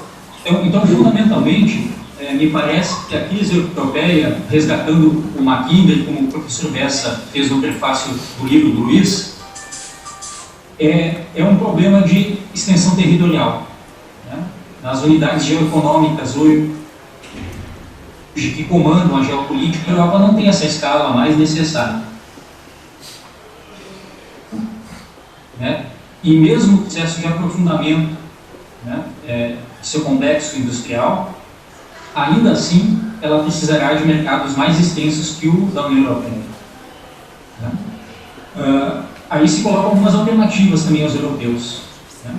Então, fundamentalmente, me parece que a crise europeia, resgatando o Mackinder, como o professor Bessa fez no prefácio do livro do Luiz, é um problema de extensão territorial. Né? Nas unidades geoeconômicas hoje que comandam a geopolítica, a Europa não tem essa escala mais necessária. Né? E mesmo o processo de aprofundamento, né, do seu complexo industrial, ainda assim, ela precisará de mercados mais extensos que o da União Europeia. Né? Aí se colocam algumas alternativas também aos europeus. Né?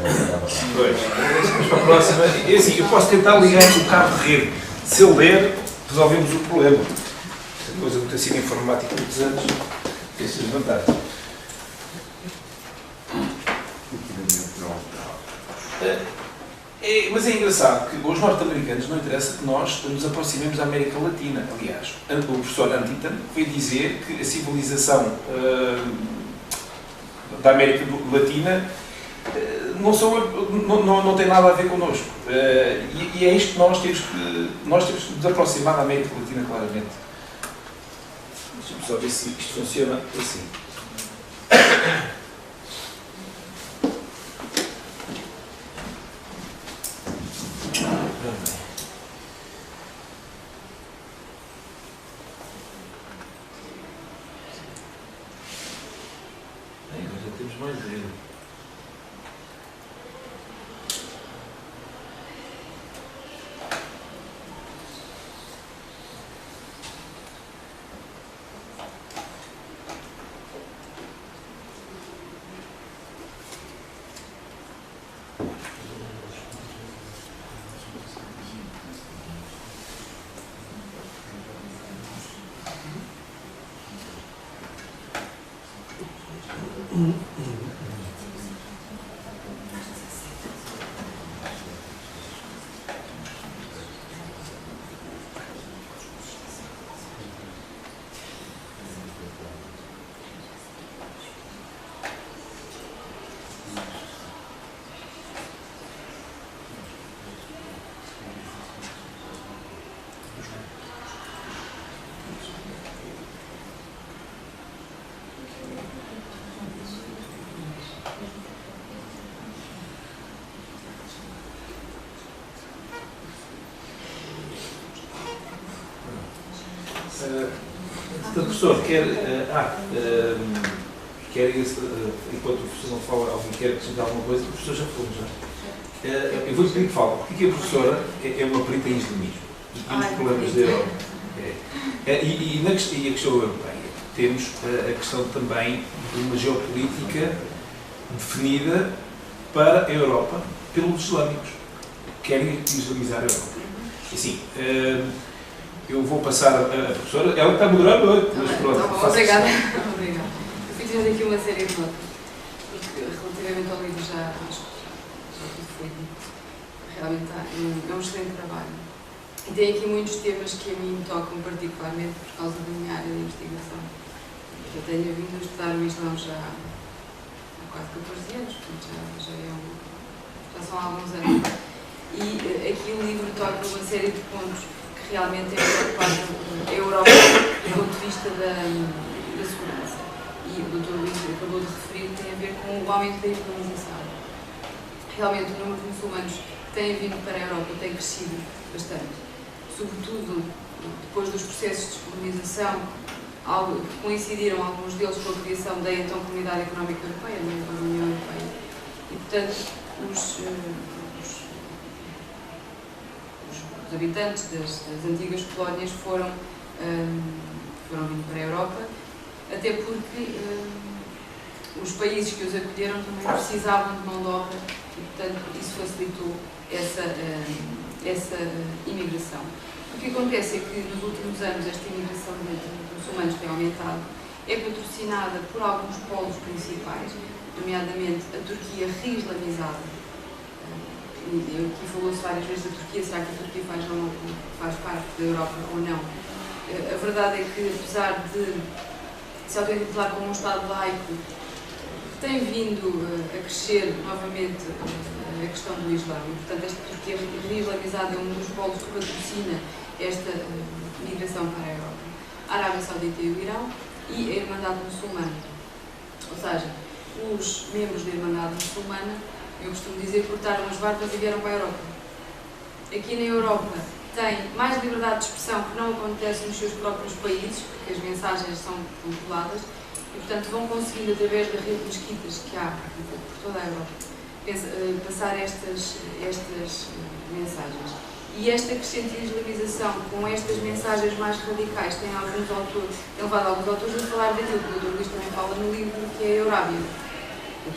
Vamos para a próxima. Assim, eu posso tentar ligar o cabo de rede. Se eu ler, resolvemos o problema. Esta coisa de ter sido informática há muitos anos, tem suas vantagens. Mas é engraçado que os norte-americanos não interessa que nós nos aproximemos da América Latina. Aliás, o professor Huntington veio dizer que a civilização da América Latina não tem nada a ver connosco. E é isto que nós temos que nos aproximar da América Latina, claramente. Deixa-me só ver se isto funciona assim. Professor, enquanto o professor não fala, alguém quer acrescentar alguma coisa, o professor já falou já. Eu vou-lhe pedir que fale, porque a professora é uma perita em islamismo e nos problemas da Europa. E a questão europeia, temos a questão também de uma geopolítica definida para a Europa pelos islâmicos, que querem islamizar a Europa. E assim, eu vou passar a professora, ela está moderando hoje, mas pronto. Obrigada. Obrigada. Eu fui tirando aqui uma série de notas, porque relativamente ao livro já acho que foi dito. Realmente é um excelente trabalho. E tem aqui muitos temas que a mim me tocam particularmente por causa da minha área de investigação. Eu tenho vindo a estudar o Islão já há quase 14 anos, portanto já são alguns anos. E aqui o livro toca uma série de pontos que realmente é preocupado a Europa do ponto de vista da segurança. E o Dr. Luís acabou de referir que tem a ver com o aumento da islamização. Realmente o número de muçulmanos que têm vindo para a Europa tem crescido bastante, sobretudo depois dos processos de descolonização, que coincidiram alguns deles com a criação da então Comunidade Económica Europeia, da União Europeia. E, portanto, os habitantes das antigas colónias foram vindo para a Europa, até porque os países que os acolheram também precisavam de mão de obra e, portanto, isso facilitou essa imigração. O que acontece é que nos últimos anos esta imigração de muçulmanos tem aumentado, é patrocinada por alguns polos principais, nomeadamente a Turquia reislamizada. Aqui falou-se várias vezes da Turquia, será que a Turquia faz parte da Europa ou não? A verdade é que, apesar de se auto-intitular como um Estado laico, tem vindo a crescer novamente a questão do Islã. E, portanto, esta Turquia reislamizada é um dos polos que patrocina esta migração para a Europa. A Arábia Saudita e o Irão e a Irmandade Muçulmana. Ou seja, os membros da Irmandade Muçulmana, eu costumo dizer, cortaram as barbas e vieram para a Europa. Aqui na Europa tem mais liberdade de expressão que não acontece nos seus próprios países, porque as mensagens são controladas, e portanto vão conseguindo, através da rede de mesquitas que há por toda a Europa, passar estas mensagens. E esta crescente islamização, com estas mensagens mais radicais, tem levado alguns autores a falar daquilo que o Dr. Luís também fala no livro, que é a Eurábia.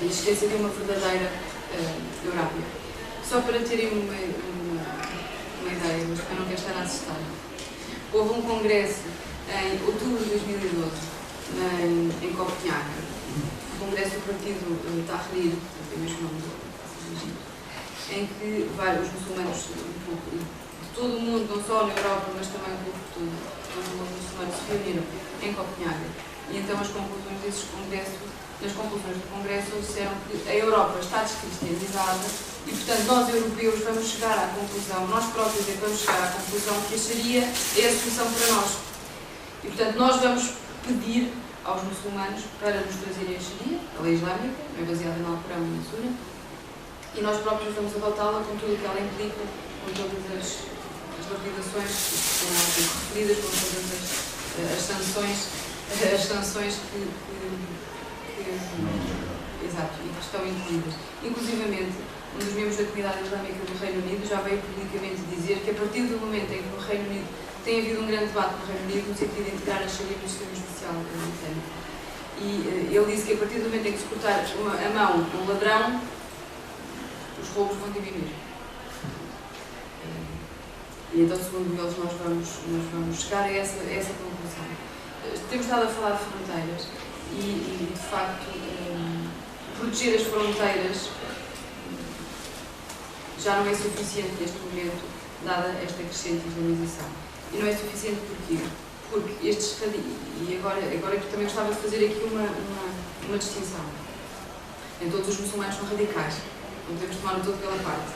A existência de uma verdadeira Eurábia. Só para terem uma ideia, mas eu não quero estar a assustar. Houve um congresso em outubro de 2012, em Copenhague, o congresso do partido Tahrir, que é o mesmo nome do Egito, em que vários muçulmanos de todo o mundo, não só na Europa, mas também por todo o mundo muçulmano, se reuniram em Copenhague. E então as conclusões desses congressos, nas conclusões do congresso, disseram que a Europa está descristianizada e, portanto, nós europeus vamos chegar à conclusão, nós próprios vamos chegar à conclusão que a Sharia é a solução para nós. E, portanto, nós vamos pedir aos muçulmanos para nos trazerem a Sharia, a lei islâmica, é baseada no Alcorão e na Sura, e nós próprios vamos adotá-la com tudo o que ela implica, com todas as lapidações que foram referidas, com todas as sanções exato, e que estão incluídas. Inclusivamente, um dos membros da comunidade islâmica do Reino Unido já veio publicamente dizer que a partir do momento em que no Reino Unido tem havido um grande debate no Reino Unido no sentido de integrar a Sharia no sistema judicial britânico. E ele disse que a partir do momento em que se cortar a mão a um ladrão, os roubos vão diminuir. E então, segundo eles, nós vamos chegar a essa conclusão. Temos estado a falar de fronteiras e de facto, proteger as fronteiras já não é suficiente neste momento, dada esta crescente islamização. E não é suficiente porquê? Porque estes e agora eu também gostava de fazer aqui uma distinção. Nem todos os muçulmanos são radicais, não podemos tomar todo pela parte.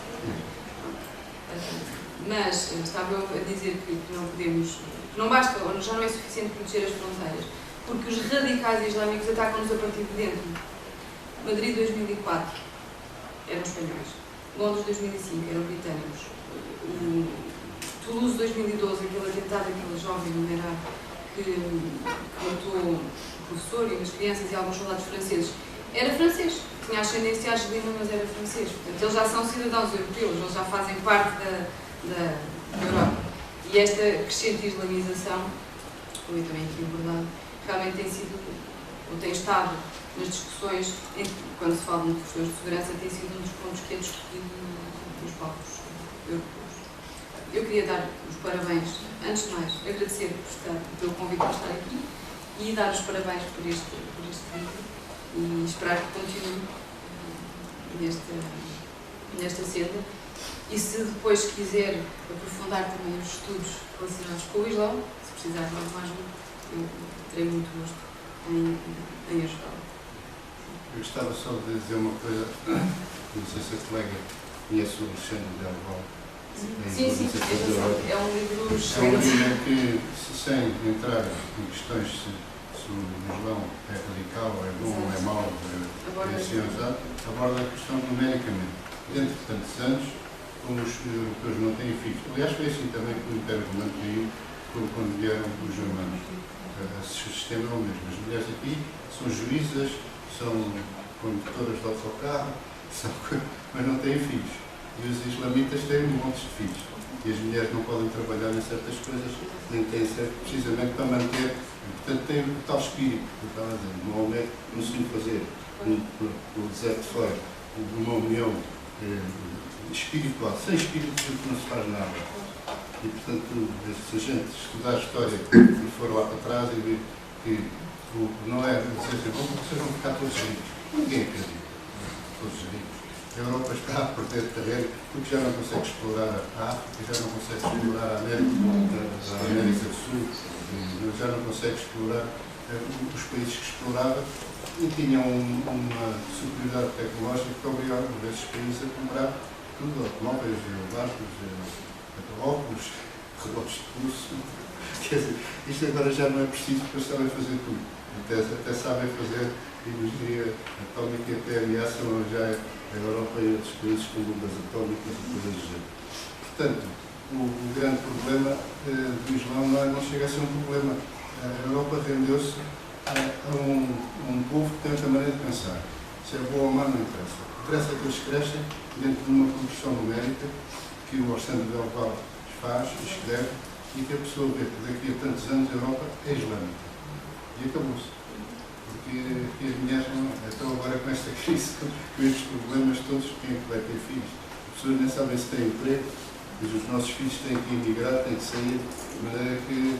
Mas estava eu a dizer que não podemos, que não basta, ou já não é suficiente proteger as fronteiras, porque os radicais islâmicos atacam-nos a partir de dentro. Madrid 2004 eram espanhóis, Londres 2005 eram britânicos, Toulouse 2012, aquele atentado daquele jovem no Iraq que matou o professor e umas crianças e alguns soldados franceses, era francês, tinha ascendência argelina, mas era francês. Portanto, eles já são cidadãos europeus, eles já fazem parte da Europa. E esta crescente islamização, como eu também aqui abordado, realmente tem sido, ou tem estado nas discussões, quando se fala de questões de segurança, tem sido um dos pontos que é discutido nos palcos europeus. Eu queria dar os parabéns, antes de mais, agradecer pelo convite para estar aqui e dar os parabéns por este vídeo e esperar que continue nesta senda. E se depois quiser aprofundar também os estudos relacionados com o Islão, se precisar de alguma ajuda, eu terei muito gosto em ajudá-lo. Eu gostava só de dizer uma coisa, não sei se a colega conhece o Alexandre de Alval. Sim, é um livro É um livro que, sem entrar em questões se o Islão é radical, é bom, é mau, é assim usado, aborda a questão numericamente. Dentro de tantos anos, como os europeus não têm filhos. Aliás, foi assim também que o Império Romano caiu quando vieram os germanos. O sistema é o mesmo. As mulheres aqui são juízas, são condutoras de autocarro, mas não têm filhos. E os islamitas têm montes de filhos. E as mulheres não podem trabalhar em certas coisas, nem têm certo, precisamente para manter. Portanto, tem o tal espírito que eu estava a dizer. Maomé conseguiu fazer no deserto de fora uma união espiritual. Sem espírito não se faz nada. E, portanto, se a gente estudar a história e for lá para trás e ver que não é dizer assim, vocês vão ficar todos ricos. Ninguém acredita. Todos ricos. A Europa está a perder terreno porque já não consegue explorar a África, já não consegue explorar a América do Sul, já não consegue explorar os países que explorava e tinham uma superioridade tecnológica que obrigava esses países a comprar tudo, automóveis, barcos, óculos, relógios de pulso. Quer dizer, isto agora já não é preciso porque eles sabem fazer tudo. Até sabem fazer energia atómica e até ameaçam já a Europa e outros países com bombas atómicas e coisas do género. Portanto, o grande problema do Islão não chega a ser um problema. A Europa rendeu-se a um povo que tem outra maneira de pensar. Se é boa ou má, não interessa. Interessa que eles crescem dentro de uma progressão numérica que o Alexandre de Alval faz, escreve, e que a pessoa vê que daqui a tantos anos a Europa é islâmica. E acabou-se. Porque as mulheres não. Então, agora com esta crise, com estes problemas todos, quem é que vai ter filhos? As pessoas nem sabem se têm emprego, mas os nossos filhos têm que emigrar, têm que sair, de maneira que,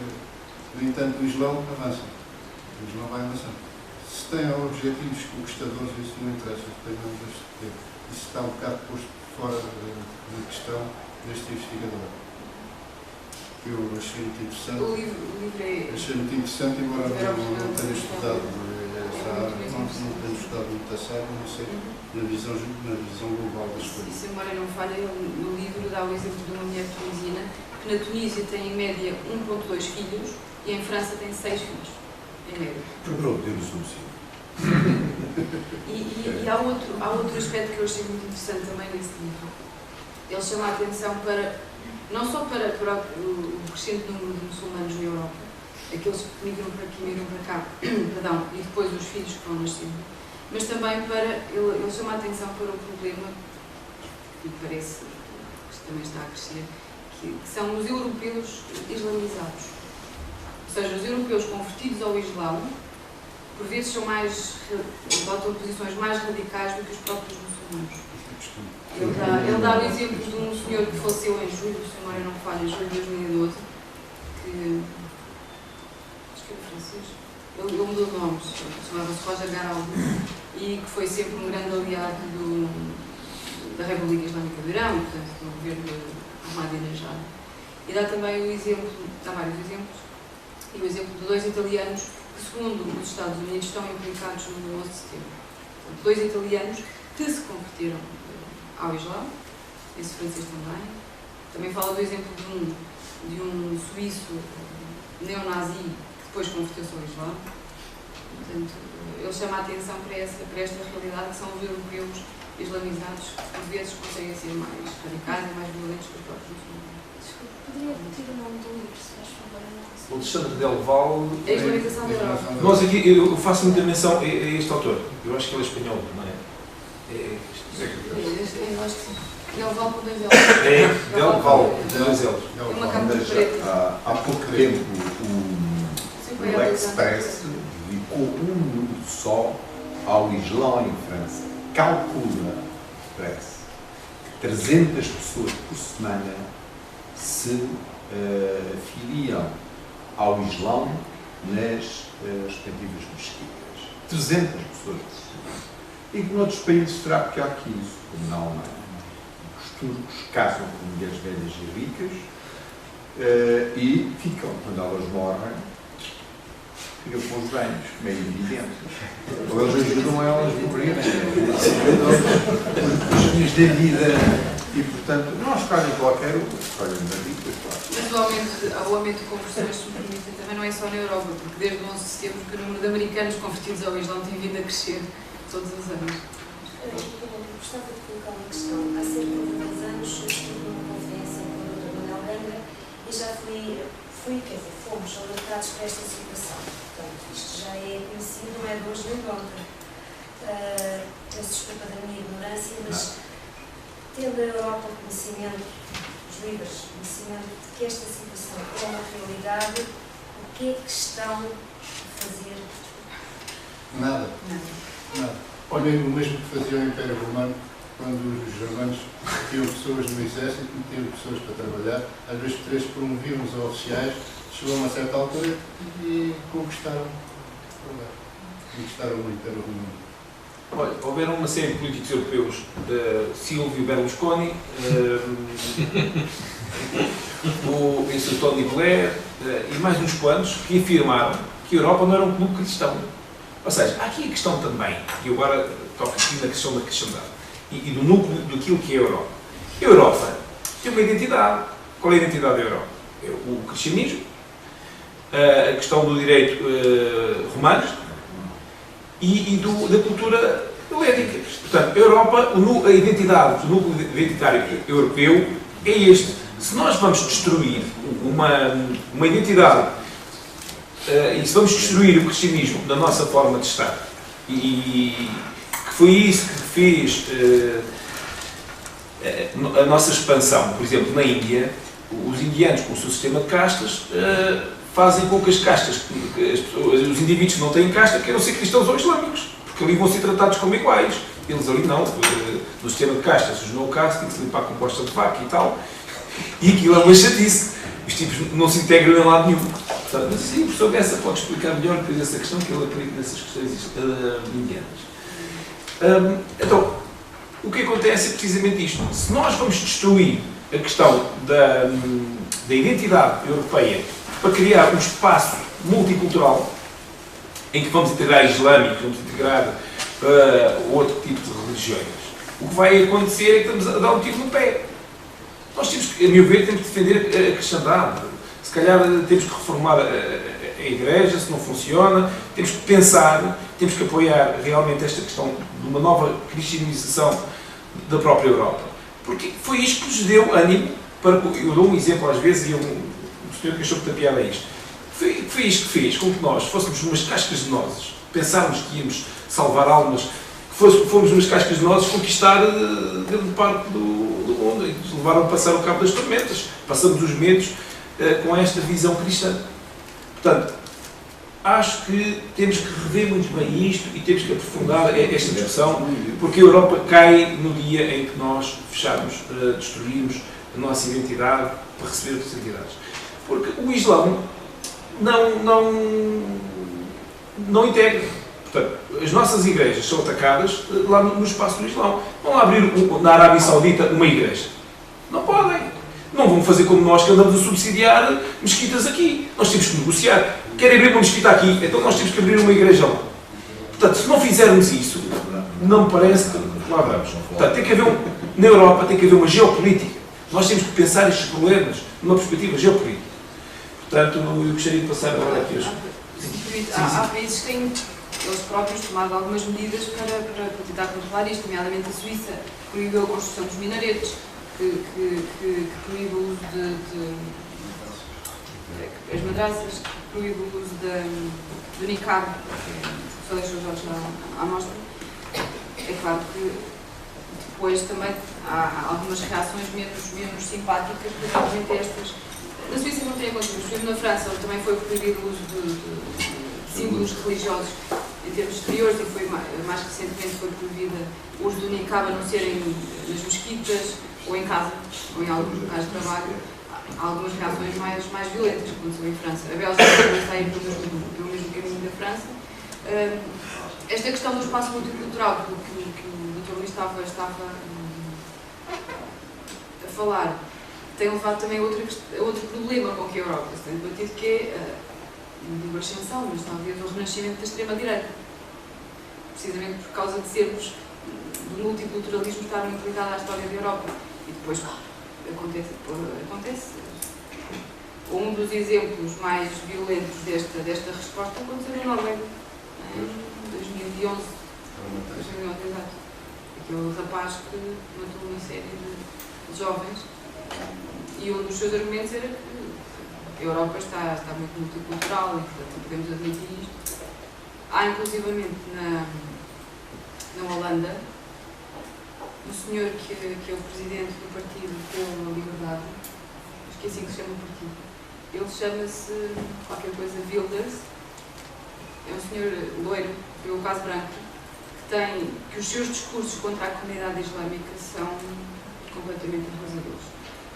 no entanto, o Islão avança. O Islão vai avançando. Se têm objetivos conquistadores, isso não interessa, tem não deixa de ter. Isso está um bocado posto fora de questão deste investigador. Que eu achei muito interessante. O livro é... Achei muito interessante, embora não tenha estudado essa área, não tenho estudado muito essa área, não sei, na visão global das coisas. Se a memória não falha, no livro dá o exemplo de uma mulher tunisina que na Tunísia tem em média 1,2 filhos e em França tem 6 filhos, em média. Quebrou o Deus subsídio. E há outro aspecto que eu achei muito interessante também nesse livro. Ele chama a atenção não só para o crescente número de muçulmanos na Europa, aqueles que migram para cá, perdão, e depois os filhos que vão nascendo, mas também ele chama a atenção para o problema que parece que também está a crescer, que são os europeus islamizados. Ou seja, os europeus convertidos ao Islão, por vezes adotam posições mais radicais do que os próprios muçulmanos. Ele dá o exemplo de um senhor que faleceu em julho, se a memória não falha, em julho de 2012, que acho que era francês, ele mudou de nomes, chamava-se Roger Garaudo, e que foi sempre um grande aliado da República Islâmica do Irão, portanto, do governo de Ahmadinejad. E dá também o exemplo, dá vários exemplos, e o exemplo de 2 italianos que, segundo os Estados Unidos, estão implicados no 11 de setembro. Portanto, 2 italianos que se converteram ao Islã, esse francês também. Também fala do exemplo de um suíço neonazi que depois converteu-se ao Islã. Portanto, ele chama a atenção para esta realidade, que são os europeus islamizados que, por vezes, conseguem ser mais radicais e mais violentos que os próprios muçulmanos. Desculpe, poderia repetir o nome do livro, se faz favor? O Alexandre Del Val. A islamização da Europa. Nós aqui, eu faço muita menção a este autor. Eu acho que ele é espanhol, não é? Eu acho que sim. Del Val com 2 L's. É, Del Val, 2 L's. Uma capa Mas preta. há pouco tempo o Express dedicou um número só ao Islão em França. Calcula, Express, que 300 pessoas por semana se afiliam ao Islão nas respectivas mesquitas. 300 pessoas por semana. E que noutros países será pior que isso, como na Alemanha. Os turcos casam com mulheres velhas e ricas e ficam, quando elas morrem, ficam com os bens meio evidentes. Ou eles ajudam elas a morrer, os fins da vida. E, portanto, não escolhem qualquer um, escolhem as ricas, claro. Mas o aumento de conversões, se me permitem, também não é só na Europa, porque desde o 11 de setembro que o número de americanos convertidos ao Islão tem vindo a crescer todos os anos. Gostava de colocar uma questão. Há cerca de 10 anos eu estive numa conferência com o Dr. Manuel Gangra e já fomos alertados para esta situação. Portanto, isto já é conhecido, não é de hoje nem de ontem. Peço desculpa da minha ignorância, mas tendo a Europa conhecimento, os líderes, conhecimento de que esta situação é uma realidade, o que é que estão a fazer? Nada. Olhem o mesmo que fazia o Império Romano, quando os germanos tinham pessoas no exército, metiam pessoas para trabalhar, às vezes 3 promoviam os oficiais, chegou a uma certa altura e conquistaram o Império Romano. Olha, houveram uma série de políticos europeus, Silvio Berlusconi, o Tony Blair e mais uns quantos, que afirmaram que a Europa não era um clube cristão. Ou seja, há aqui a questão também, e agora toco aqui na questão da cristandade, e do núcleo daquilo que é a Europa. A Europa tem uma identidade. Qual é a identidade da Europa? É o cristianismo, a questão do direito romano e da cultura helénica. Portanto, a Europa, a identidade, o núcleo identitário europeu é este. Se nós vamos destruir uma identidade e se vamos destruir o cristianismo da nossa forma de estar, e que foi isso que fez a nossa expansão, por exemplo, na Índia, os indianos, com o seu sistema de castas, fazem com que as castas, os indivíduos que não têm casta, queiram ser cristãos ou islâmicos, porque ali vão ser tratados como iguais. Eles ali não, no sistema de castas, os no caste, tem que se limpar com composta de vaca e tal, e aquilo é uma chatice. Os tipos não se integram em lado nenhum. Portanto, mas sim, o professor Bessa pode explicar melhor essa questão, que ele acredita nessas questões indianas. Então, o que acontece é precisamente isto. Se nós vamos destruir a questão da identidade europeia para criar um espaço multicultural em que vamos integrar islâmicos, vamos integrar outro tipo de religiões, o que vai acontecer é que estamos a dar um tiro no pé. Nós temos que, a meu ver, temos que defender a cristandade. Se calhar temos que reformar a igreja, se não funciona, temos que pensar, temos que apoiar realmente esta questão de uma nova cristianização da própria Europa. Porque foi isto que nos deu ânimo para... Eu dou um exemplo às vezes e o senhor que achou que piada é isto. Foi isto que fez com que nós fôssemos umas cascas de nozes, pensarmos que íamos salvar almas, que fomos umas cascas de nozes conquistar grande parte do mundo e nos levaram a passar o cabo das tormentas. Passamos os medos com esta visão cristã. Portanto, acho que temos que rever muito bem isto e temos que aprofundar esta discussão, porque a Europa cai no dia em que nós fecharmos, destruirmos a nossa identidade para receber outras entidades. Porque o Islão não integram. Portanto, as nossas igrejas são atacadas lá no espaço do Islão. Vão lá abrir na Arábia Saudita uma igreja. Não podem. Não vão fazer como nós que andamos a subsidiar mesquitas aqui. Nós temos que negociar. Querem abrir uma mesquita aqui, então nós temos que abrir uma igreja lá. Portanto, se não fizermos isso, não me parece que lá vamos. Portanto, tem que haver na Europa tem que haver uma geopolítica. Nós temos que pensar estes problemas numa perspectiva geopolítica. Portanto, eu gostaria de passar agora aqui hoje. Há países que têm eles próprios tomado algumas medidas para tentar controlar isto, nomeadamente a Suíça proibiu a construção dos minaretes, que proíbe o uso as madraças, que proíbe o uso do niqab, que só deixa os olhos à mostra. É claro que depois também há algumas reações menos simpáticas relativamente a estas. Na Suíça não tem acontecido, por exemplo, na França também foi proibido o uso de símbolos religiosos em termos exteriores e foi mais recentemente foi proibida o uso do niqab a não serem nas mesquitas ou em casa, ou em alguns locais de trabalho. Há algumas reações mais violentas, como aconteceu em França. A Bélgica também está a ir pelo mesmo caminho da França. Esta questão do espaço multicultural, que o Dr. Luís estava a falar, tem levado também a outro problema com que a Europa se tem debatido, que é não digo ascensão, mas talvez o renascimento da extrema-direita. Precisamente por causa de sermos do multiculturalismo estar muito ligado à história da Europa. E depois acontece. Um dos exemplos mais violentos desta resposta aconteceu na Noruega, em 2011. Exato. Aquele rapaz que matou uma série de jovens. E um dos seus argumentos era que a Europa está muito multicultural e, portanto, podemos admitir isto. Há, inclusivamente, na Holanda, um senhor que é o presidente do Partido pela Liberdade, acho que é assim que se chama o partido, ele chama-se qualquer coisa Wilders, é um senhor loiro, pelo caso branco, que os seus discursos contra a comunidade islâmica são completamente arrasadores.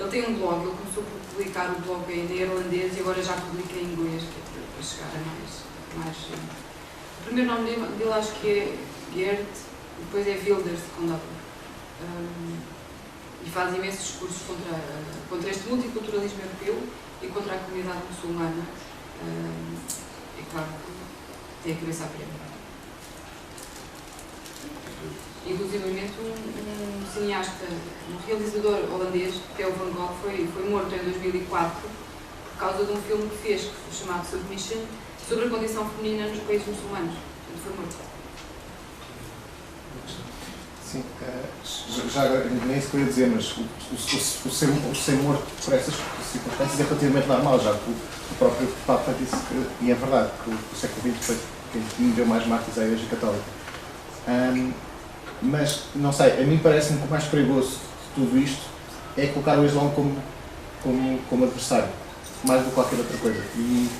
Ele tem um blog, ele começou por publicar o blog em neerlandês e agora já publica em inglês, para chegar a mais gente. O primeiro nome dele acho que é Geert, depois é Wilders, com W. E faz imensos discursos contra este multiculturalismo europeu e contra a comunidade muçulmana. É claro que tem a cabeça a prêmio. Inclusivamente um cineasta, um realizador holandês, Theo van Gogh, foi morto em 2004 por causa de um filme que fez, chamado Submission, sobre a condição feminina nos países muçulmanos. Portanto, foi morto. Sim, já nem isso que eu ia dizer, mas o ser morto por essas circunstâncias é relativamente normal, já que o próprio Papa disse que, e é verdade, que o século XX foi quem deu mais mártires à Igreja Católica. Mas, não sei, a mim parece-me que o mais perigoso de tudo isto é colocar o Islão como adversário, mais do que qualquer outra coisa. E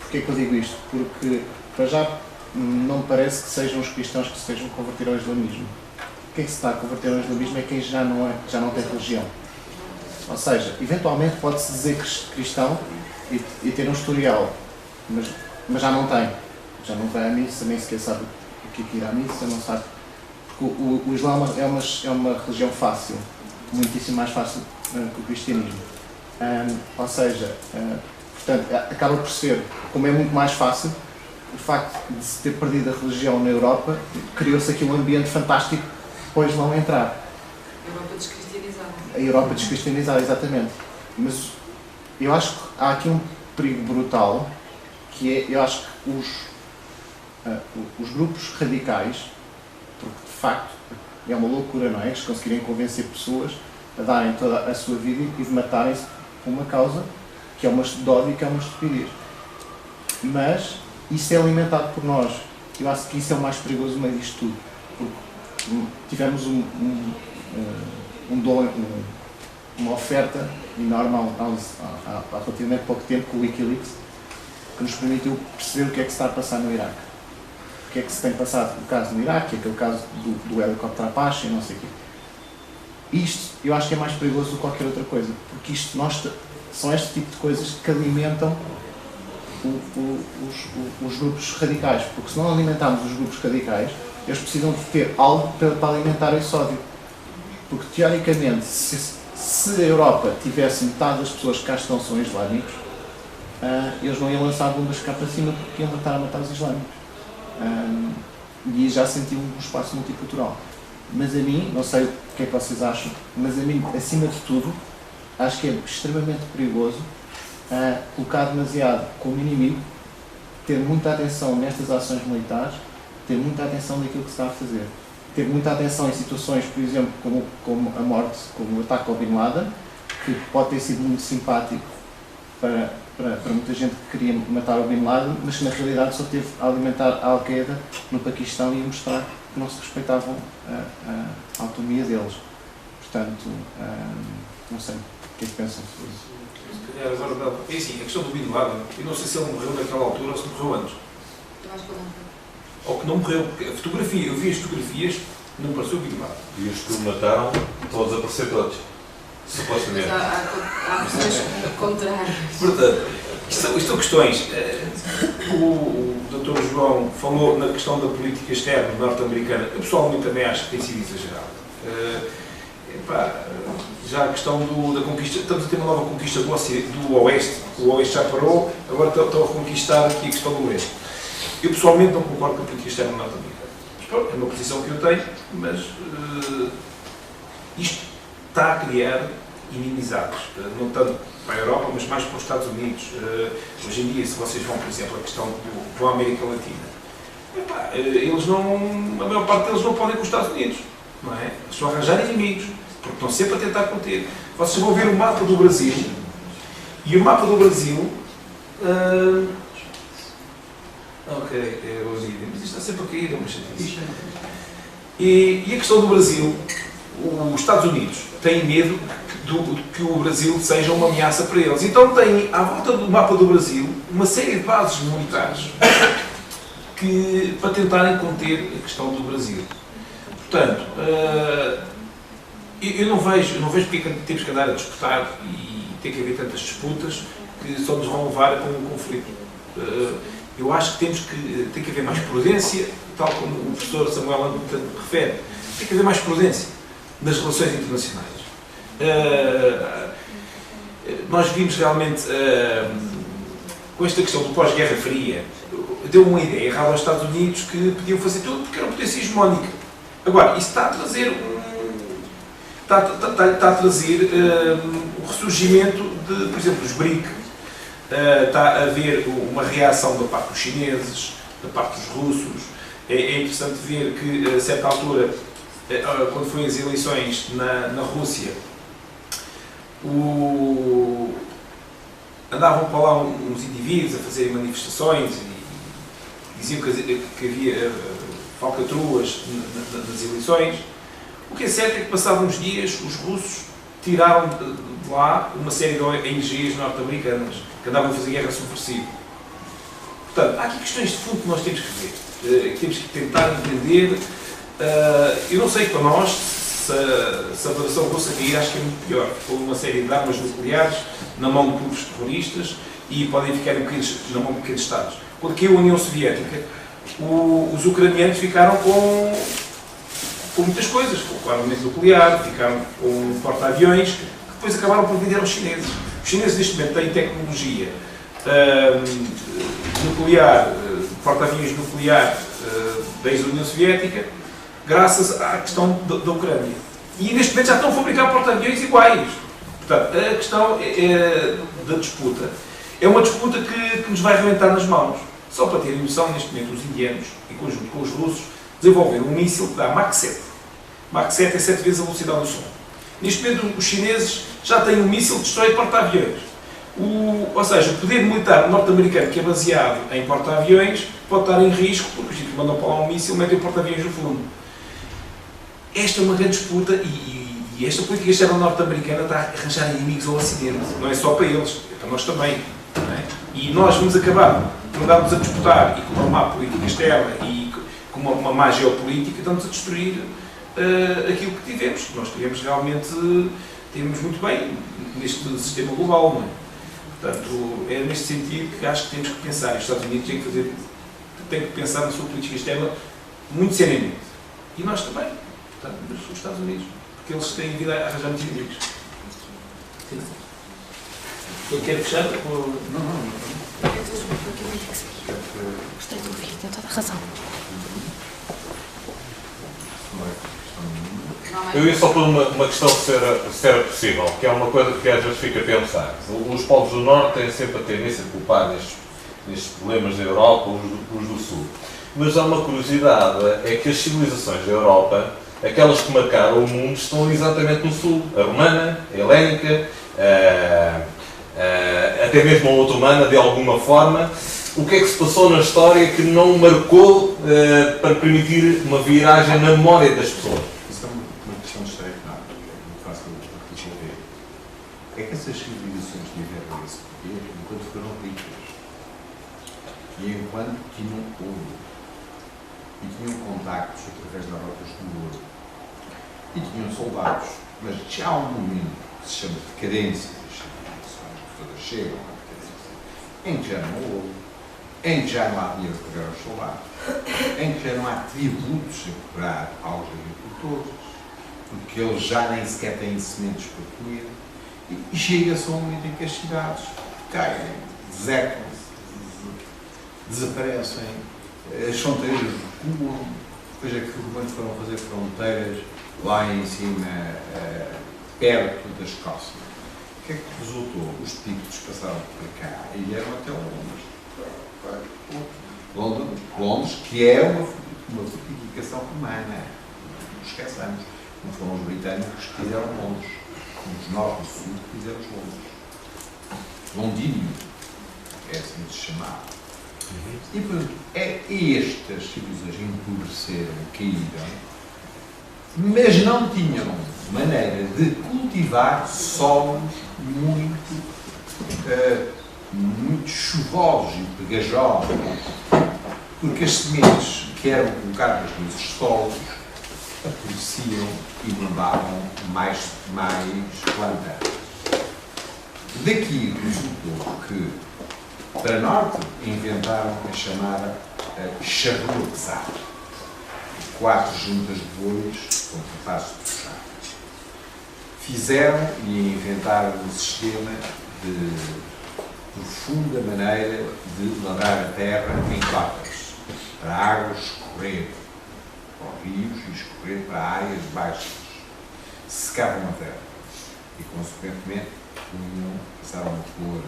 porquê é que eu digo isto? Porque, para já, não me parece que sejam os cristãos que se estejam a converter ao islamismo. Quem se está a converter ao islamismo é quem já não tem religião. Ou seja, eventualmente pode-se dizer cristão e ter um historial, mas já não tem. Já não vai à missa, nem sequer sabe o que é ir à missa, não sabe. Porque o Islão é uma religião fácil, muitíssimo mais fácil que o cristianismo. Ou seja, portanto, acaba por ser, como é muito mais fácil, o facto de se ter perdido a religião na Europa, criou-se aqui um ambiente fantástico para o Islão entrar. A Europa descristianizada. A Europa descristianizada, exatamente. Mas eu acho que há aqui um perigo brutal, que é, eu acho que os grupos radicais, porque de facto é uma loucura, não é? Eles conseguirem convencer pessoas a darem toda a sua vida e de matarem-se por uma causa que é uma de ódio e que é uma estupidez. Mas isso é alimentado por nós. Eu acho que isso é o mais perigoso no meio disto tudo. Porque tivemos uma oferta enorme há relativamente pouco tempo com o Wikileaks, que nos permitiu perceber o que é que se está a passar no Iraque. O que é que se tem passado no caso do Iraque, aquele caso do helicóptero Apache e não sei o quê. Isto eu acho que é mais perigoso do que qualquer outra coisa, porque são este tipo de coisas que alimentam os grupos radicais, porque se não alimentarmos os grupos radicais, eles precisam de ter algo para alimentar esse ódio. Porque, teoricamente, se a Europa tivesse metade das pessoas que cá estão são islâmicos, eles não iam lançar bombas cá para cima porque iam tentar matar os islâmicos. E já sentiam um espaço multicultural. Mas a mim, não sei o que é que vocês acham, mas a mim, acima de tudo, acho que é extremamente perigoso colocar demasiado como inimigo, ter muita atenção nestas ações militares, ter muita atenção naquilo que se está a fazer. Ter muita atenção em situações, por exemplo, como a morte, como o ataque ao Bin Laden, que pode ter sido muito simpático para muita gente que queria matar o Bin Laden, mas que na realidade só teve a alimentar a Al-Qaeda no Paquistão e a mostrar que não se respeitavam a autonomia deles. Portanto, não sei o que é que pensam sobre isso. Se calhar agora, é assim, a questão do Bin Laden, eu não sei se ele morreu naquela altura ou se morreu antes. Eu acho que ele não morreu. Ou que não morreu, porque a fotografia, eu vi as fotografias, não pareceu o Bin Laden. E os que o mataram, todos a aparecer todos. Supostamente. Mas há pessoas contrárias. Portanto, isto são questões. O Dr. João falou na questão da política externa norte-americana. Eu pessoalmente também acho que tem sido exagerado. Já a questão da conquista, estamos a ter uma nova conquista do Oeste. O Oeste já parou, agora estão a conquistar aqui a questão do Oeste. Eu pessoalmente não concordo com a política externa norte-americana. É uma posição que eu tenho, mas isto está a criar inimizades, não tanto para a Europa, mas mais para os Estados Unidos. Hoje em dia, se vocês vão, por exemplo, a questão da América Latina, eles não, a maior parte deles não podem com os Estados Unidos, não é? Eles estão a arranjar inimigos, porque estão sempre a tentar conter. Vocês vão ver o mapa do Brasil, e o mapa do Brasil, ok, é o vídeo, mas isto está sempre a cair, é uma chatice. E a questão do Brasil, os Estados Unidos têm medo que o Brasil seja uma ameaça para eles. Então têm, à volta do mapa do Brasil, uma série de bases militares para tentarem conter a questão do Brasil. Portanto, eu não vejo porque é que temos que andar a disputar e ter que haver tantas disputas que só nos vão levar a um conflito. Eu acho que tem que haver mais prudência, tal como o professor Samuel Anderton refere. Tem que haver mais prudência nas relações internacionais. Nós vimos realmente, com esta questão do pós-Guerra Fria, deu uma ideia errada aos Estados Unidos que podiam fazer tudo porque era uma potência hegemónica. Agora, isso está a trazer o ressurgimento de, por exemplo, dos BRIC. Está a haver uma reação da parte dos chineses, da parte dos russos. É interessante ver que, a certa altura, quando foi as eleições na Rússia, andavam para lá uns indivíduos a fazerem manifestações e diziam que havia falcatruas nas eleições. O que é certo é que, passados uns dias, os russos tiraram de lá uma série de ONGs norte-americanas que andavam a fazer guerra subversiva. Portanto, há aqui questões de fundo que nós temos que ver, que temos que tentar entender. Eu não sei para nós se a Federação Russa cair, acho que é muito pior. Com uma série de armas nucleares na mão de grupos terroristas e podem ficar na mão de pequenos Estados. Quando caiu a União Soviética, os ucranianos ficaram com muitas coisas, com o armamento nuclear, ficaram com porta-aviões, que depois acabaram por vender aos chineses. Os chineses neste momento têm tecnologia nuclear, porta-aviões nuclear desde a União Soviética, graças à questão da Ucrânia. E neste momento já estão a fabricar porta-aviões iguais. Portanto, a questão da disputa é uma disputa que nos vai arrebentar nas mãos. Só para terem noção, neste momento os indianos, em conjunto com os russos, desenvolveram um míssil que dá Mach 7. Mach 7 é 7 vezes a velocidade do som. Neste momento os chineses já têm um míssil que destrói porta-aviões. Ou seja, o poder militar norte-americano, que é baseado em porta-aviões, pode estar em risco, porque os tipos mandam para lá um míssil e metem o porta-aviões no fundo. Esta é uma grande disputa e esta política externa norte-americana está a arranjar inimigos ao Ocidente. Não é só para eles, é para nós também. Não é? E nós vamos acabar por andarmos a disputar e com uma má política externa e com uma má geopolítica, estamos a destruir aquilo que tivemos. Nós queremos realmente, temos muito bem neste sistema global. Não é? Portanto, é neste sentido que acho que temos que pensar. Os Estados Unidos têm que pensar na sua política externa muito seriamente. E nós também. Portanto, os Estados Unidos. Porque eles têm vindo a arranjar muitos inimigos. Eu quero fechar com... Gostei de ouvir, tem toda a razão. Eu ia só por uma questão se era possível, que é uma coisa que às vezes fica a pensar. Os povos do Norte têm sempre a tendência de culpar nestes problemas da Europa os do Sul. Mas há uma curiosidade, é que as civilizações da Europa, aquelas que marcaram o mundo, estão exatamente no Sul. A romana, a helénica, até mesmo a otomana, de alguma forma. O que é que se passou na história que não marcou para permitir uma viragem na memória das pessoas? Isso é uma questão de história que não é muito fácil de resolver. É que essas civilizações tiveram esse poder enquanto foram ricas. E enquanto tinham ouro. E tinham contactos através das rotas do ouro. E tinham soldados. Mas já há um momento que se chama decadência das civilizações, que todas chegam à decadência, em que já não há ouro, em que já não há dinheiro para pagar os soldados, em que já não há tributos a cobrar aos agricultores, porque eles já nem sequer têm sementes para comer, e chega-se a um momento em que as cidades caem, desertam-se, desaparecem, as fronteiras recuam, depois é que os romanos foram fazer fronteiras lá em cima, perto da Escócia. O que é que resultou? Os pictos passaram por cá e vieram até Londres. Londres, que é uma fortificação romana. Não esqueçamos. Não foram os britânicos que fizeram Londres. Os norte e sul que fizeram Londres. Londínio. É assim que se chamava. E, portanto, estas civilizações empobreceram, caíram, mas não tinham maneira de cultivar solos muito chuvosos e pegajosos, porque as sementes que eram colocadas nesses solos apodreciam e não davam mais plantas. Daqui resultou que, para norte, inventaram a chamada charrua pesada. 4 juntas de bois são capazes de puxar. Fizeram e inventaram um sistema de profunda maneira de lavrar a terra em cotas, para a água escorrer para os rios e escorrer para áreas baixas. Secavam a terra e, consequentemente, passaram a pôr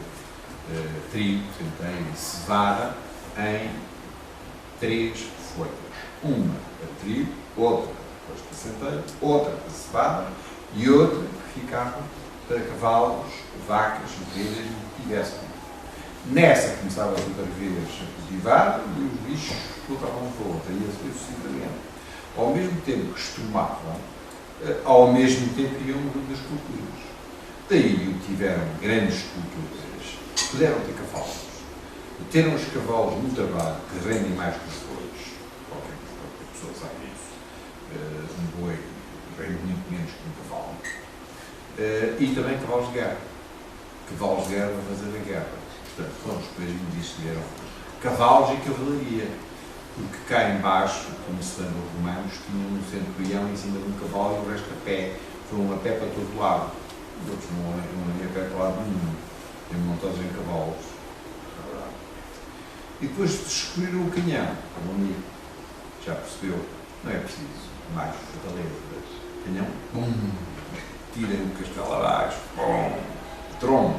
trigo, centeio e cevada em 3 folhas. Uma para trigo, outra para centeio, outra para cevada e outra que ficava para cavalos, vacas e ovelhas que tivessem. Nessa começava outra vez a cultivar e os bichos voltavam para outra, e assim sucessivamente. Ao mesmo tempo que estrumavam, ao mesmo tempo iam mudando as culturas. Daí tiveram grandes culturas, puderam ter cavalos. Teram os cavalos no trabalho que rendem mais que os bois. Qualquer pessoa sabe isso. Um boi rende muito menos que um cavalo. E também cavalos de guerra. Cavalos de guerra para fazer a guerra. Portanto, foram os países que deram cavalos e cavalaria. Porque cá embaixo, como se lembra os romanos, tinham um centurião em cima de um cavalo e o resto a pé. Foram a pé para todo lado. Os outros não iam a pé para lado nenhum. Iam montados em cavalos. E depois descobriram o canhão, o amigo. Já percebeu? Não é preciso mais fortalezas. Canhão, bum, tirem o castelo abaixo, bum, trombo,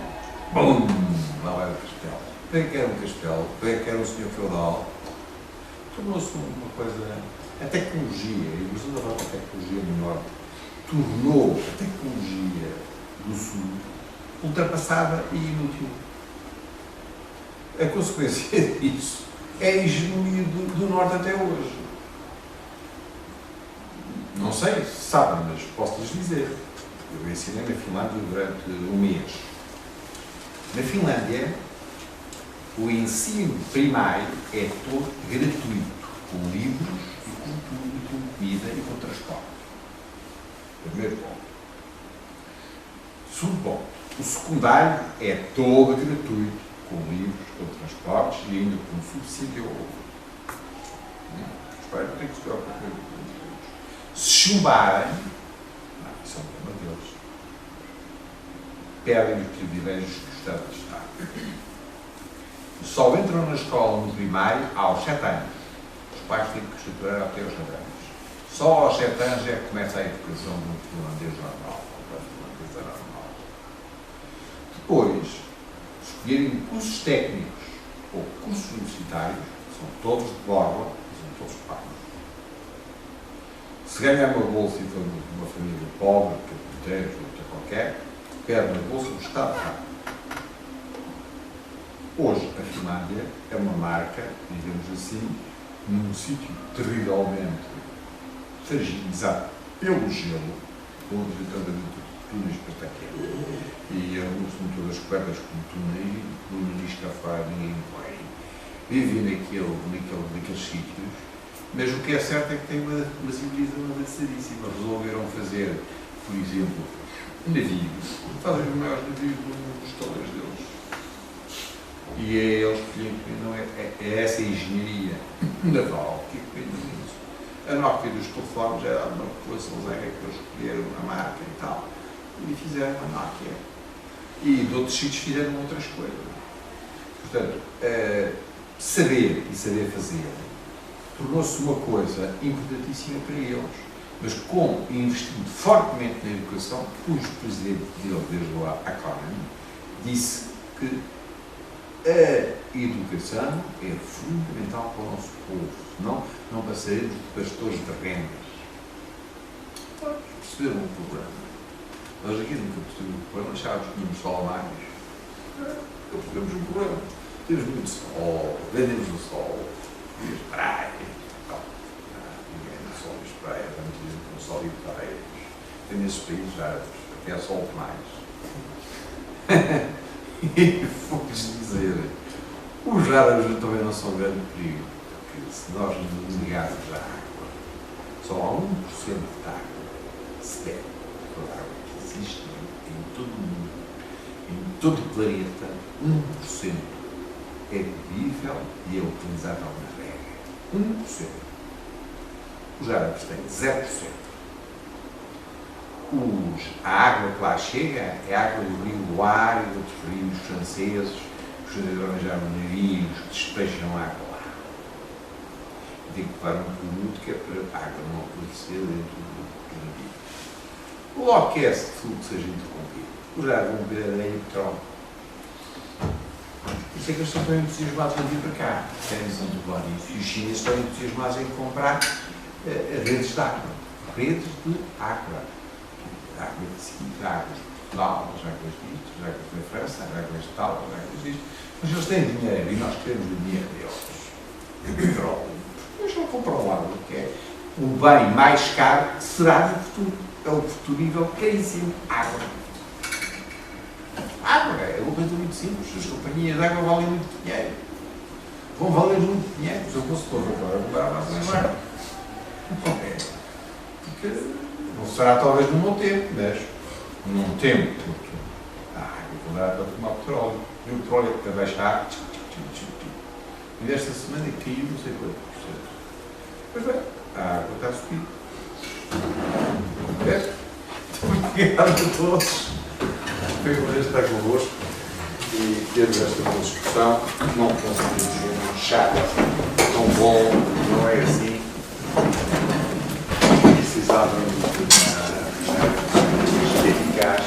bum, lá vai o castelo. Para que era um castelo? Para que era um senhor feudal? Tornou-se uma coisa. A tecnologia, e usando agora a tecnologia do norte, tornou a tecnologia do sul ultrapassada e inútil. A consequência disso é a hegemonia do norte até hoje. Não sei se sabem, mas posso-lhes dizer. Eu ensinei na Finlândia durante um mês. Na Finlândia, o ensino primário é todo gratuito, com livros e com tudo, e com comida e com transporte. Primeiro ponto. Segundo ponto. O secundário é todo gratuito, com livros, com transportes e ainda com subsídio ao aluno. Os pais não têm que se preocupar com isso. Se chumbarem, isso é um problema deles. Perdem os privilégios que o Estado lhes dá. Só entram na escola no primário aos 7 anos. Os pais têm que estruturar até aos 7 anos. Só aos 7 anos é que começa a educação do finlandês normal. Depois, escolherem cursos técnicos ou cursos universitários, são todos de borla e são todos pagos. Se ganhar uma bolsa e for de uma família pobre, carpinteiros ou outra qualquer, perde uma bolsa, o Estado paga. Hoje, a Finlândia é uma marca, digamos assim, num sítio terrivelmente fragilizado pelo gelo, onde o tratamento de túneis para estar quieto. E as luzes são todas cobertas com túneis, e o nariz cá fora, ninguém vai. Vive naqueles sítios, mas o que é certo é que tem uma civilização avançadíssima. Resolveram fazer, por exemplo, navios, fazem os maiores navios dos taleiros deles. E é eles que não é essa engenharia naval que cuida disso. A Nokia dos telefones era uma populaçãozinha que eles escolheram a marca e tal, e fizeram a Nokia. E de outros sítios fizeram outras coisas. Portanto, saber e saber fazer tornou-se uma coisa importantíssima para eles. Mas como investindo fortemente na educação, cujo presidente dele, desde lá, a Conan, disse que a educação é fundamental para o nosso povo, senão não passaremos de pastores de rendas. Perceberam o problema? Nós aqui nunca percebemos o problema, achávamos que tínhamos sol a mais. Nunca percebemos o problema. Temos muito sol, vendemos o sol, e as praias, ninguém no sol e as praias, estamos dizendo que o sol e praias. Tem nesses países árabes, até sol mais. E vou-vos dizer, os árabes também não são grande perigo, porque se nós nos negarmos a água, só há 1% de água se bebe. Toda a água que existe em todo o mundo, em todo o planeta, 1% é bebível e é utilizável na rega. 1%. Os árabes têm 0%. A água que lá chega é a água do rio Loire e outros rios franceses. Os franceses arranjaram navios que despejam água lá. Tem que levar um produto que é para a água não apodrecer dentro do navio. Logo que esse fluxo seja interrompido, os árabes vão beber areia e petróleo. Por isso é que eles estão tão entusiasmados em vir para cá. Querem desenvolver isso. E os chineses estão entusiasmados em comprar redes de água. Redes de água. Água de Sintra, águas de Portugal, as águas disto, as águas da França, as águas de tal, as águas disto. Mas eles têm dinheiro e nós queremos o dinheiro deles. O petróleo. Eles vão comprar um água que é o bem mais caro que será do futuro. É o futurível caríssimo. Água. Água é uma coisa muito simples. As companhias de água valem muito dinheiro. Vão valer muito dinheiro. Se eu fosse todo agora, vou dar mais uma água. Porque não será talvez no meu tempo, mas num tempo, porque a água vou dar para tomar petróleo. E o petróleo é para baixar. E desta semana caiu não sei quanto por cento. Pois bem, a água está a subir. Obrigado a todos. Foi um prazer estar convosco e termos esta boa discussão. Não conseguimos dizer um chato, tão bom, não é assim. Precisávamos de uma eficaz.